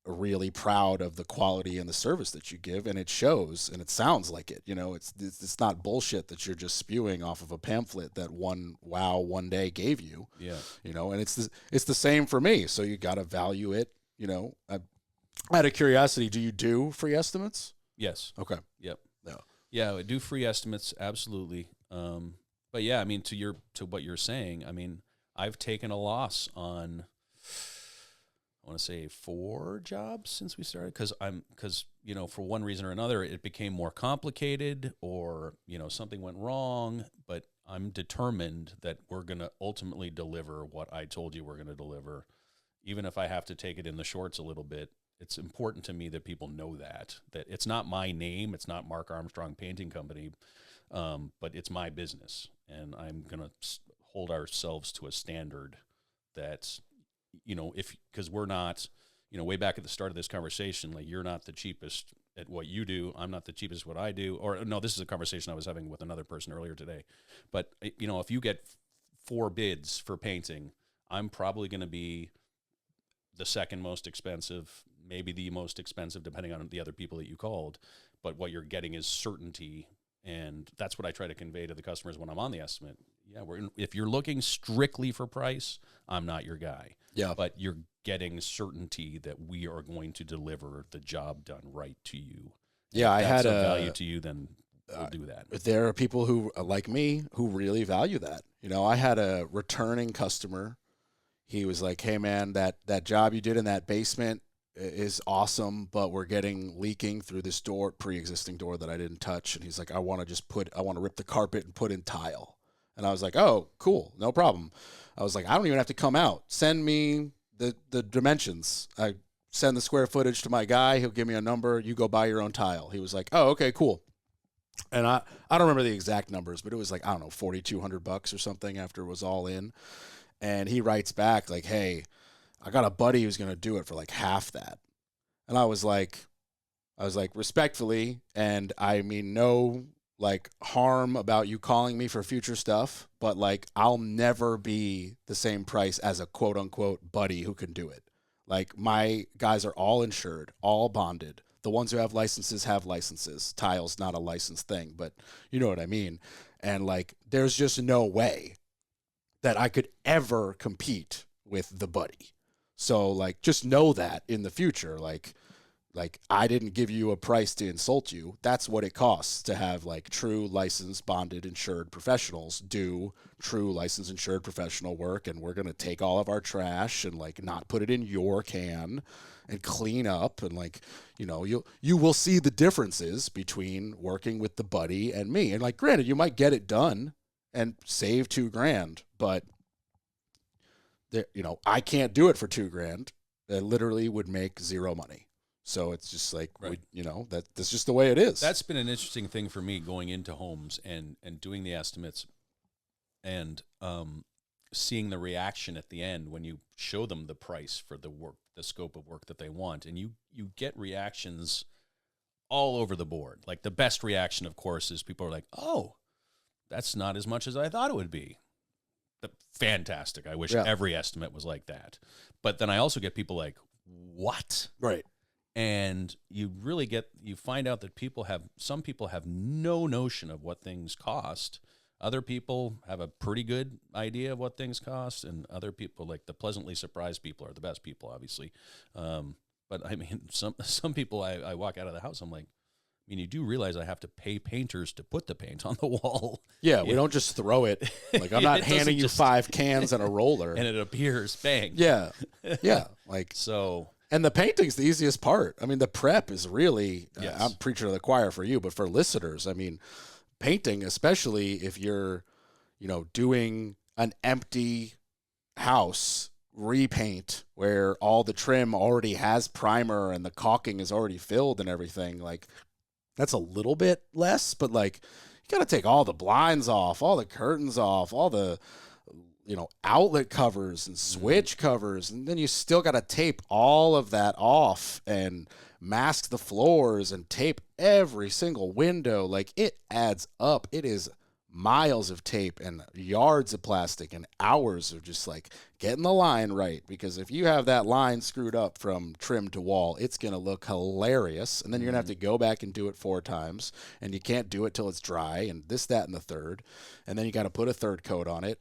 really proud of the quality and the service that you give, and it shows, and it sounds like it. It's not bullshit that you're just spewing off of a pamphlet that one day gave you. Yeah. And it's the same for me. So you got to value it. Out of curiosity, do you do free estimates? Yes. Okay. Yep. No. Yeah, I do free estimates, absolutely. But yeah, I mean, to what you're saying, I mean, I've taken a loss on, I want to say 4 jobs since we started, because for one reason or another, it became more complicated, or something went wrong. But I'm determined that we're going to ultimately deliver what I told you we're going to deliver, even if I have to take it in the shorts a little bit. It's important to me that people know that it's not my name, it's not Mark Armstrong Painting Company, but it's my business, and I'm going to hold ourselves to a standard that, because we're not, way back at the start of this conversation, like, you're not the cheapest at what you do, I'm not the cheapest at what I do, or no, this is a conversation I was having with another person earlier today. But, if you get 4 bids for painting, I'm probably going to be the second most expensive, maybe the most expensive, depending on the other people that you called. But what you're getting is certainty. And that's what I try to convey to the customers when I'm on the estimate. Yeah, if you're looking strictly for price, I'm not your guy. Yeah. But you're getting certainty that we are going to deliver the job done right to you. Yeah, if that's of value to you, then we'll do that. There are people who, like me, who really value that. I had a returning customer. He was like, hey, man, that job you did in that basement is awesome, but we're getting leaking through this pre-existing door that I didn't touch. And he's like, I want to rip the carpet and put in tile. And I was like, oh, cool, no problem. I was like, I don't even have to come out. Send me the dimensions. I send the square footage to my guy. He'll give me a number. You go buy your own tile. He was like, oh, okay, cool. And I don't remember the exact numbers, but it was like, I don't know, $4,200 or something after it was all in. And he writes back like, hey, I got a buddy who's going to do it for like half that. And I was like, respectfully, and I mean no like harm about you calling me for future stuff, but like, I'll never be the same price as a quote unquote buddy who can do it. Like, my guys are all insured, all bonded. The ones who have licenses have licenses. Tile's not a licensed thing, but you know what I mean. And like, there's just no way that I could ever compete with the buddy. So like, just know that in the future, like I didn't give you a price to insult you. That's what it costs to have like true licensed, bonded, insured professionals do true licensed, insured professional work. And we're going to take all of our trash and like not put it in your can and clean up. And like, you will see the differences between working with the buddy and me. And like, granted, you might get it done and save $2,000, but I can't do it for $2,000. That literally would make zero money. So it's just like, right. That's just the way it is. That's been an interesting thing for me, going into homes and doing the estimates and seeing the reaction at the end when you show them the price for the work, the scope of work that they want. And you get reactions all over the board. Like, the best reaction, of course, is people are like, oh, that's not as much as I thought it would be. Fantastic. I wish every estimate was like that. But then I also get people like, what? Right. And you find out that some people have no notion of what things cost. Other people have a pretty good idea of what things cost. And other people, like the pleasantly surprised people, are the best people, obviously. But I mean, some people, I walk out of the house, I'm like, I mean, you do realize I have to pay painters to put the paint on the wall. Yeah, we don't just throw it. Like, I'm not handing you 5 cans and a roller. And it appears, bang. Yeah, yeah. Like, so And the painting's the easiest part. I mean, the prep is really, Yes. I'm preaching to the choir for you, but for listeners, I mean, painting, especially if you're, doing an empty house repaint where all the trim already has primer and the caulking is already filled and everything, like that's a little bit less, but like you got to take all the blinds off, all the curtains off, all the outlet covers and switch covers, and then you still got to tape all of that off and mask the floors and tape every single window. Like it adds up. It is miles of tape and yards of plastic and hours of just like getting the line right, because if you have that line screwed up from trim to wall, it's going to look hilarious, and then you're going to have to go back and do it 4 times, and you can't do it till it's dry and this, that, and the third, and then you got to put a third coat on it.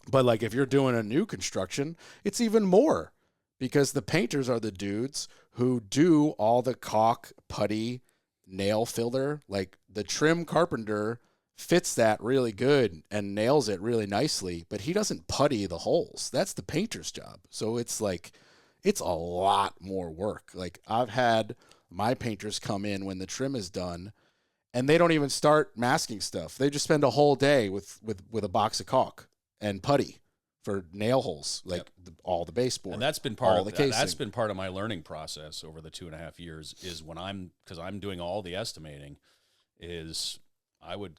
But like if you're doing a new construction, it's even more, because the painters are the dudes who do all the caulk, putty, nail filler. Like the trim carpenter fits that really good and nails it really nicely, but he doesn't putty the holes. That's the painter's job. So it's like, it's a lot more work. Like I've had my painters come in when the trim is done and they don't even start masking stuff. They just spend a whole day with a box of caulk and putty for nail holes, like all the baseboard. And that's been part of the casing. That's been part of my learning process over the 2.5 years, is when because I'm doing all the estimating, is I would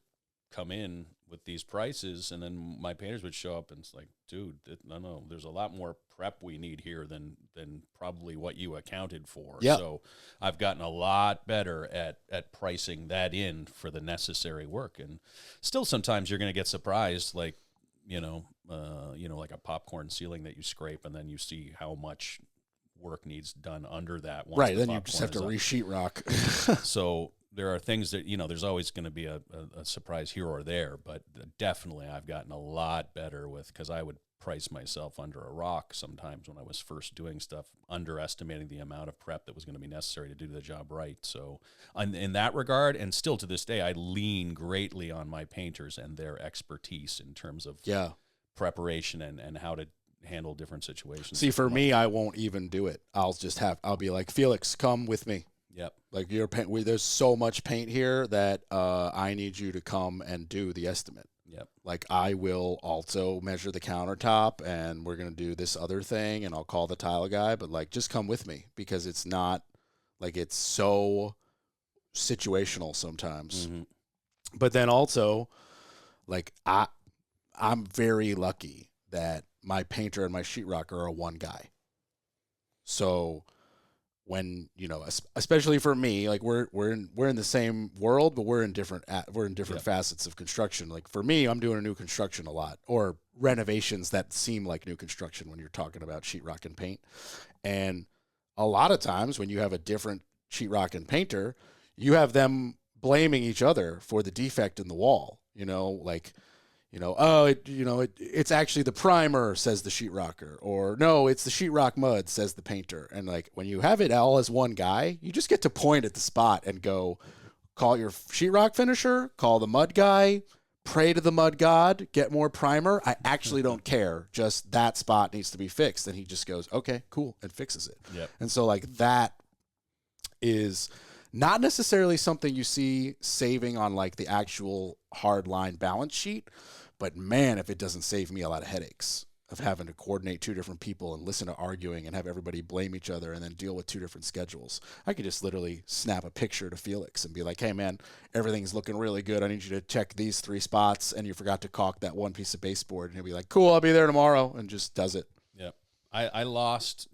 come in with these prices, and then my painters would show up and it's like, dude, no, there's a lot more prep we need here than probably what you accounted for. Yep. So I've gotten a lot better at pricing that in for the necessary work. And still sometimes you're going to get surprised, like, like a popcorn ceiling that you scrape, and then you see how much work needs done under that. Once right, then you just have to re-sheetrock. So there are things that, there's always going to be a surprise here or there, but definitely I've gotten a lot better because I would price myself under a rock sometimes when I was first doing stuff, underestimating the amount of prep that was going to be necessary to do the job right. So in that regard, and still to this day, I lean greatly on my painters and their expertise in terms of preparation and how to handle different situations. See, for me, I won't even do it. I'll be like, Felix, come with me. Yep. Like there's so much paint here that I need you to come and do the estimate. Yep. Like I will also measure the countertop, and we're going to do this other thing, and I'll call the tile guy, but like just come with me, because it's not like, it's so situational sometimes. Mm-hmm. But then also like I'm very lucky that my painter and my sheetrocker are one guy. So when, especially for me, like we're in the same world, but we're in different facets of construction. Like for me, I'm doing a new construction a lot, or renovations that seem like new construction when you're talking about sheetrock and paint. And a lot of times when you have a different sheetrock and painter, you have them blaming each other for the defect in the wall. It's actually the primer, says the sheetrocker, or no, it's the sheetrock mud, says the painter. And like when you have it all as one guy, you just get to point at the spot and go, call your sheetrock finisher, call the mud guy, pray to the mud god, get more primer. I actually don't care. Just that spot needs to be fixed. And he just goes, okay, cool, and fixes it. Yep. And so like that is not necessarily something you see saving on like the actual hard line balance sheet. But man, if it doesn't save me a lot of headaches of having to coordinate 2 different people and listen to arguing and have everybody blame each other and then deal with 2 different schedules. I could just literally snap a picture to Felix and be like, hey man, everything's looking really good. I need you to check these 3 spots, and you forgot to caulk that one piece of baseboard. And he'll be like, cool, I'll be there tomorrow, and just does it. Yep. I lost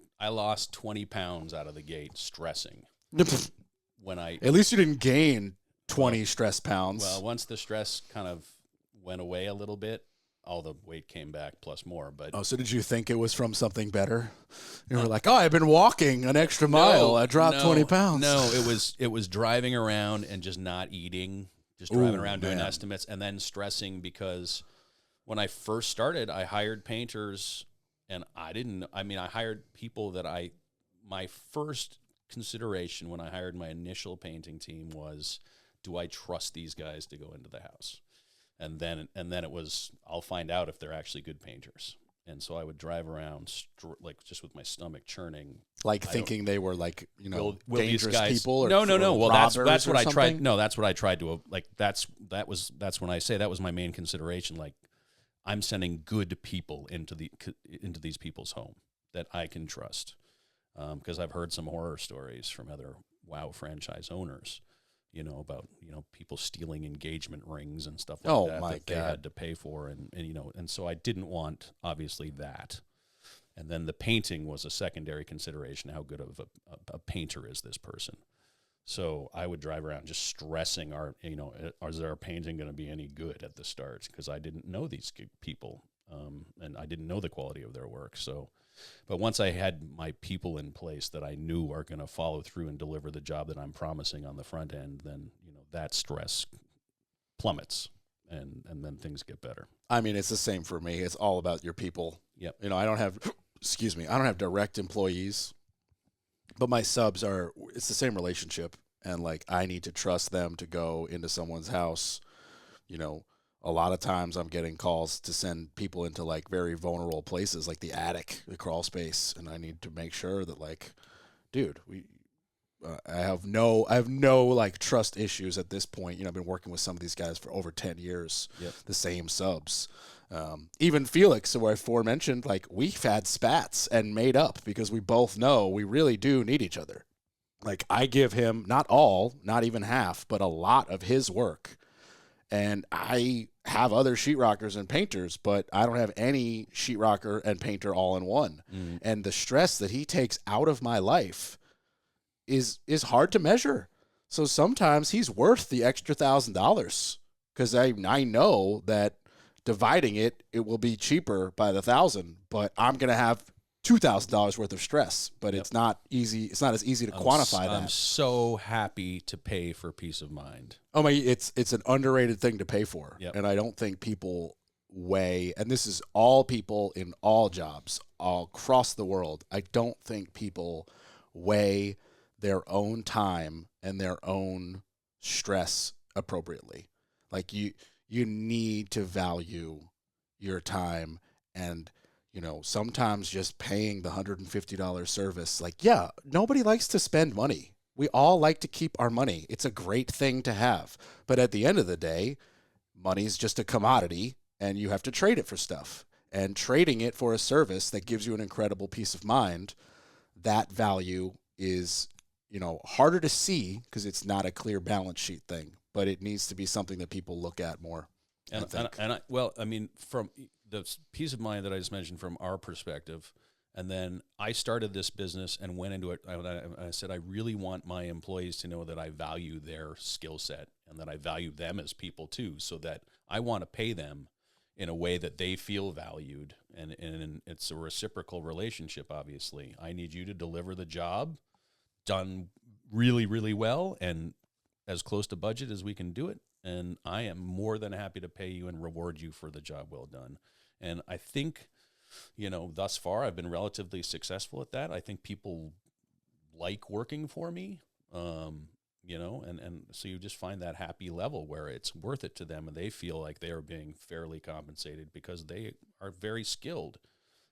20 pounds out of the gate stressing. At least you didn't gain 20 stress pounds. Well, once the stress kind of went away a little bit, all the weight came back plus more. But so did you think it was from something better? You were like, I've been walking an extra mile. I dropped 20 pounds. No, it was driving around and just not eating, just driving around doing estimates, and then stressing because when I first started, I hired painters, and I hired people that my first consideration when I hired my initial painting team was, do I trust these guys to go into the house? And then it was, I'll find out if they're actually good painters. And so I would drive around like just with my stomach churning, like thinking they were like will dangerous these guys, people. Or, no. Well, that's what I tried. Something? No, that's what I tried to like. That's when I say that was my main consideration. Like, I'm sending good people into these people's home that I can trust, because I've heard some horror stories from other WoW franchise owners, about people stealing engagement rings and stuff like that they had to pay for, and so I didn't want obviously that. And then the painting was a secondary consideration. How good of a painter is this person? So I would drive around just stressing is our painting going to be any good at the start? Because I didn't know these people, and I didn't know the quality of their work. So, but once I had my people in place that I knew are going to follow through and deliver the job that I'm promising on the front end, then that stress plummets, and then things get better. I mean, it's the same for me. It's all about your people. Yep. I don't have, I don't have direct employees, but my subs it's the same relationship. And like, I need to trust them to go into someone's house. A lot of times I'm getting calls to send people into like very vulnerable places, like the attic, the crawl space. And I need to make sure that like, dude, I have no like trust issues at this point. I've been working with some of these guys for over 10 years, Yep. The same subs. Even Felix, who I aforementioned, like we've had spats and made up because we both know we really do need each other. Like I give him not even half, but a lot of his work. And I have other sheetrockers and painters, but I don't have any sheetrocker and painter all in one. Mm. And the stress that he takes out of my life is hard to measure. So sometimes he's worth the extra $1,000 because I know that dividing it will be cheaper by the 1,000, but I'm going to have $2,000 worth of stress, but Yep. It's not easy. It's not as easy to quantify that. I'm so happy to pay for peace of mind. Oh my, it's an underrated thing to pay for. Yep. And I don't think people weigh, and this is all people in all jobs all across the world. I don't think people weigh their own time and their own stress appropriately. Like you need to value your time, and sometimes just paying the $150 service. Like, yeah, nobody likes to spend money. We all like to keep our money. It's a great thing to have. But at the end of the day, money's just a commodity, and you have to trade it for stuff. And trading it for a service that gives you an incredible peace of mind, that value is, harder to see because it's not a clear balance sheet thing. But it needs to be something that people look at more. From the peace of mind that I just mentioned from our perspective, and then I started this business and went into it. I said, I really want my employees to know that I value their skill set and that I value them as people too, so that I want to pay them in a way that they feel valued. And it's a reciprocal relationship, obviously. I need you to deliver the job done really, really well and as close to budget as we can do it. And I am more than happy to pay you and reward you for the job well done. And I think, thus far I've been relatively successful at that. I think people like working for me, and so you just find that happy level where it's worth it to them and they feel like they are being fairly compensated because they are very skilled.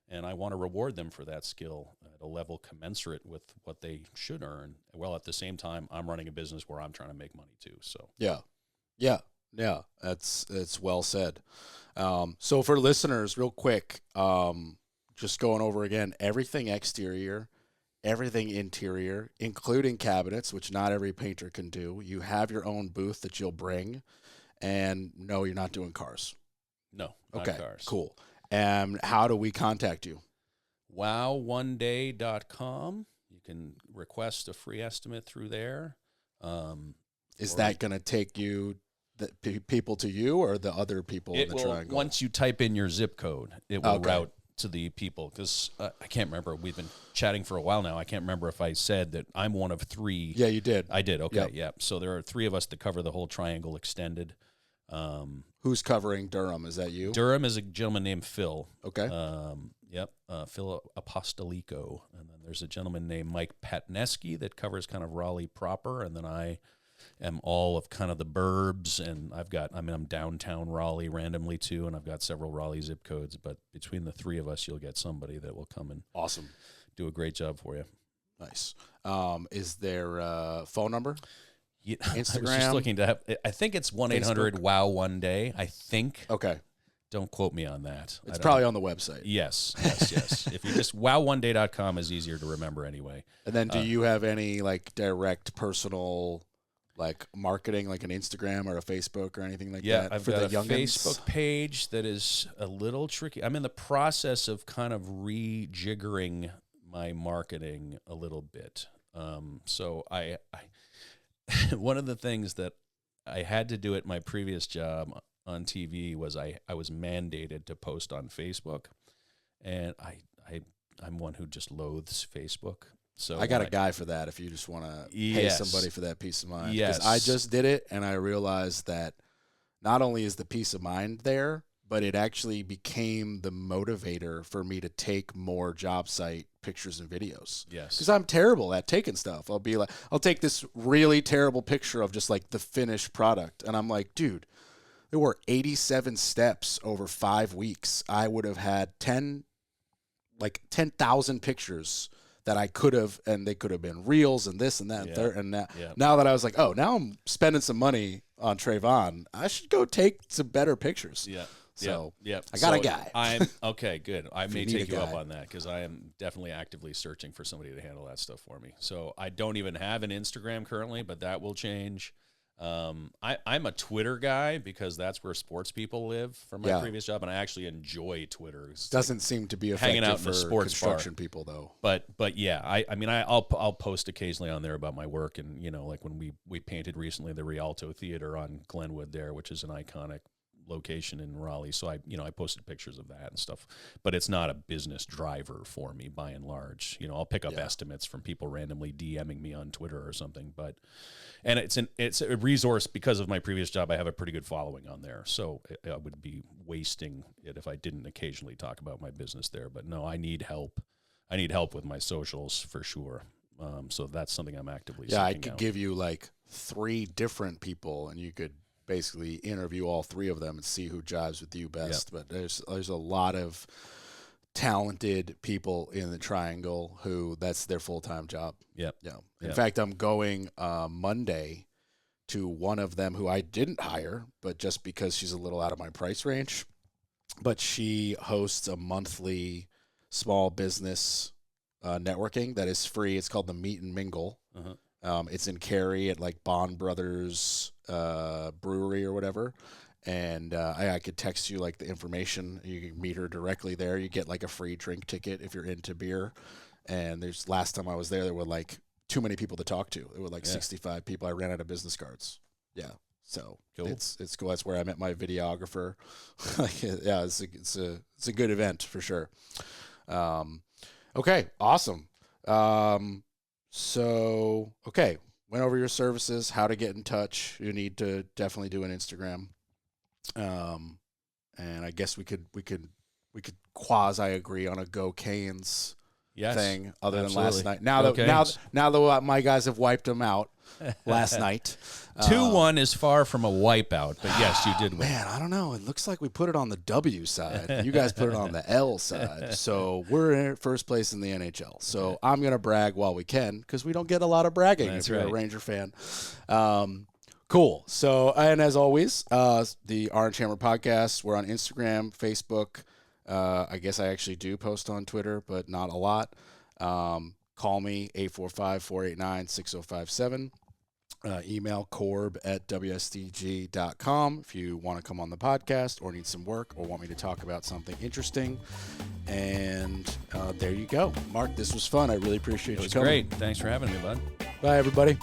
And I want to reward them for that skill at a level commensurate with what they should earn. Well, at the same time, I'm running a business where I'm trying to make money too. So Yeah, that's well said. So for listeners, real quick, just going over again, everything exterior, everything interior, including cabinets, which not every painter can do. You have your own booth that you'll bring, and no, you're not doing cars. No, not okay, cars. Cool. And how do we contact you? WowOneDay.com. You can request a free estimate through there. Is that going to take you people to you or the other people in the triangle? Once you type in your zip code, it will route to the people. Because I can't remember. We've been chatting for a while now. I can't remember if I said that I'm one of three. Yeah, you did. I did. Okay, yeah. So there are three of us that cover the whole triangle extended. Who's covering Durham? Is that you? Durham is a gentleman named Phil. Okay. Phil Apostolico. And then there's a gentleman named Mike Patneski that covers kind of Raleigh proper. And then I am all of kind of the burbs, and I'm downtown Raleigh randomly too, and I've got several Raleigh zip codes, but between the three of us, you'll get somebody that will come and awesome do a great job for you. Nice. Is there a phone number? Yeah, Instagram? I was just looking to have, I think it's 1-800-WOW-1-DAY, I think. Okay. Don't quote me on that. It's probably on the website. Yes. If you just wow1day.com is easier to remember anyway. And then do you have any like direct personal like marketing, like an Instagram or a Facebook or anything like that? Yeah, I've got a youngins? Facebook page that is a little tricky. I'm in the process of kind of rejiggering my marketing a little bit. So I one of the things that I had to do at my previous job on TV was I was mandated to post on Facebook, and I'm one who just loathes Facebook. So I got a guy for that if you just want to pay somebody for that peace of mind. Yes. I just did it, and I realized that not only is the peace of mind there, but it actually became the motivator for me to take more job site pictures and videos. Yes. Because I'm terrible at taking stuff. I'll take this really terrible picture of just like the finished product, and I'm like, dude, there were 87 steps over 5 weeks. I would have had 10,000 pictures that I could have, and they could have been reels and this and that and third and that. Yeah. Now that I was like, oh, now I'm spending some money on Trayvon, I should go take some better pictures. Yeah. So yeah. I got a guy. I'm okay. Good. I may take you up guy. on that because I am definitely actively searching for somebody to handle that stuff for me. So I don't even have an Instagram currently, but that will change. I'm a Twitter guy because that's where sports people live from my previous job, and I actually enjoy Twitter. Doesn't seem to be effective hanging out for in the sports construction bar. People though. But yeah, I'll post occasionally on there about my work, and like when we painted recently the Rialto Theater on Glenwood there, which is an iconic location in Raleigh. So I posted pictures of that and stuff, but it's not a business driver for me by and large. I'll pick up estimates from people randomly DMing me on Twitter or something, and it's a resource because of my previous job. I have a pretty good following on there. So I would be wasting it if I didn't occasionally talk about my business there, but no, I need help. I need help with my socials for sure. So that's something I'm actively seeking I could out. give you like 3 different people and you could basically interview all 3 of them and see who jives with you best. But there's a lot of talented people in the Triangle who that's their full-time job. In fact, I'm going Monday to one of them who I didn't hire, but just because she's a little out of my price range. But she hosts a monthly small business networking that is free. It's called the Meet and Mingle. It's in Cary at like Bond Brothers Brewery or whatever. And I could text you like the information. You can meet her directly there. You get like a free drink ticket if you're into beer. And last time I was there were like too many people to talk to. There were like 65 people. I ran out of business cards. Yeah. So cool. It's cool. That's where I met my videographer. It's a good event for sure. Okay. Awesome. So, okay, went over your services, how to get in touch. You need to definitely do an Instagram. And I guess we could quasi agree on a Go Canes thing other than last night. Now that my guys have wiped them out last night. 2-1 is far from a wipeout, but yes, you did win. Man, I don't know. It looks like we put it on the W side. You guys put it on the L side. So we're in first place in the NHL. So I'm going to brag while we can because we don't get a lot of bragging if you're a Ranger fan. Cool. So, and as always, the Orange Hammer Podcast, we're on Instagram, Facebook. I guess I actually do post on Twitter, but not a lot. Call me, 845-489-6057. Email corb@wstg.com if you want to come on the podcast or need some work or want me to talk about something interesting. And there you go. Mark, this was fun. I really appreciate you coming. It was great. Thanks for having me, bud. Bye, everybody.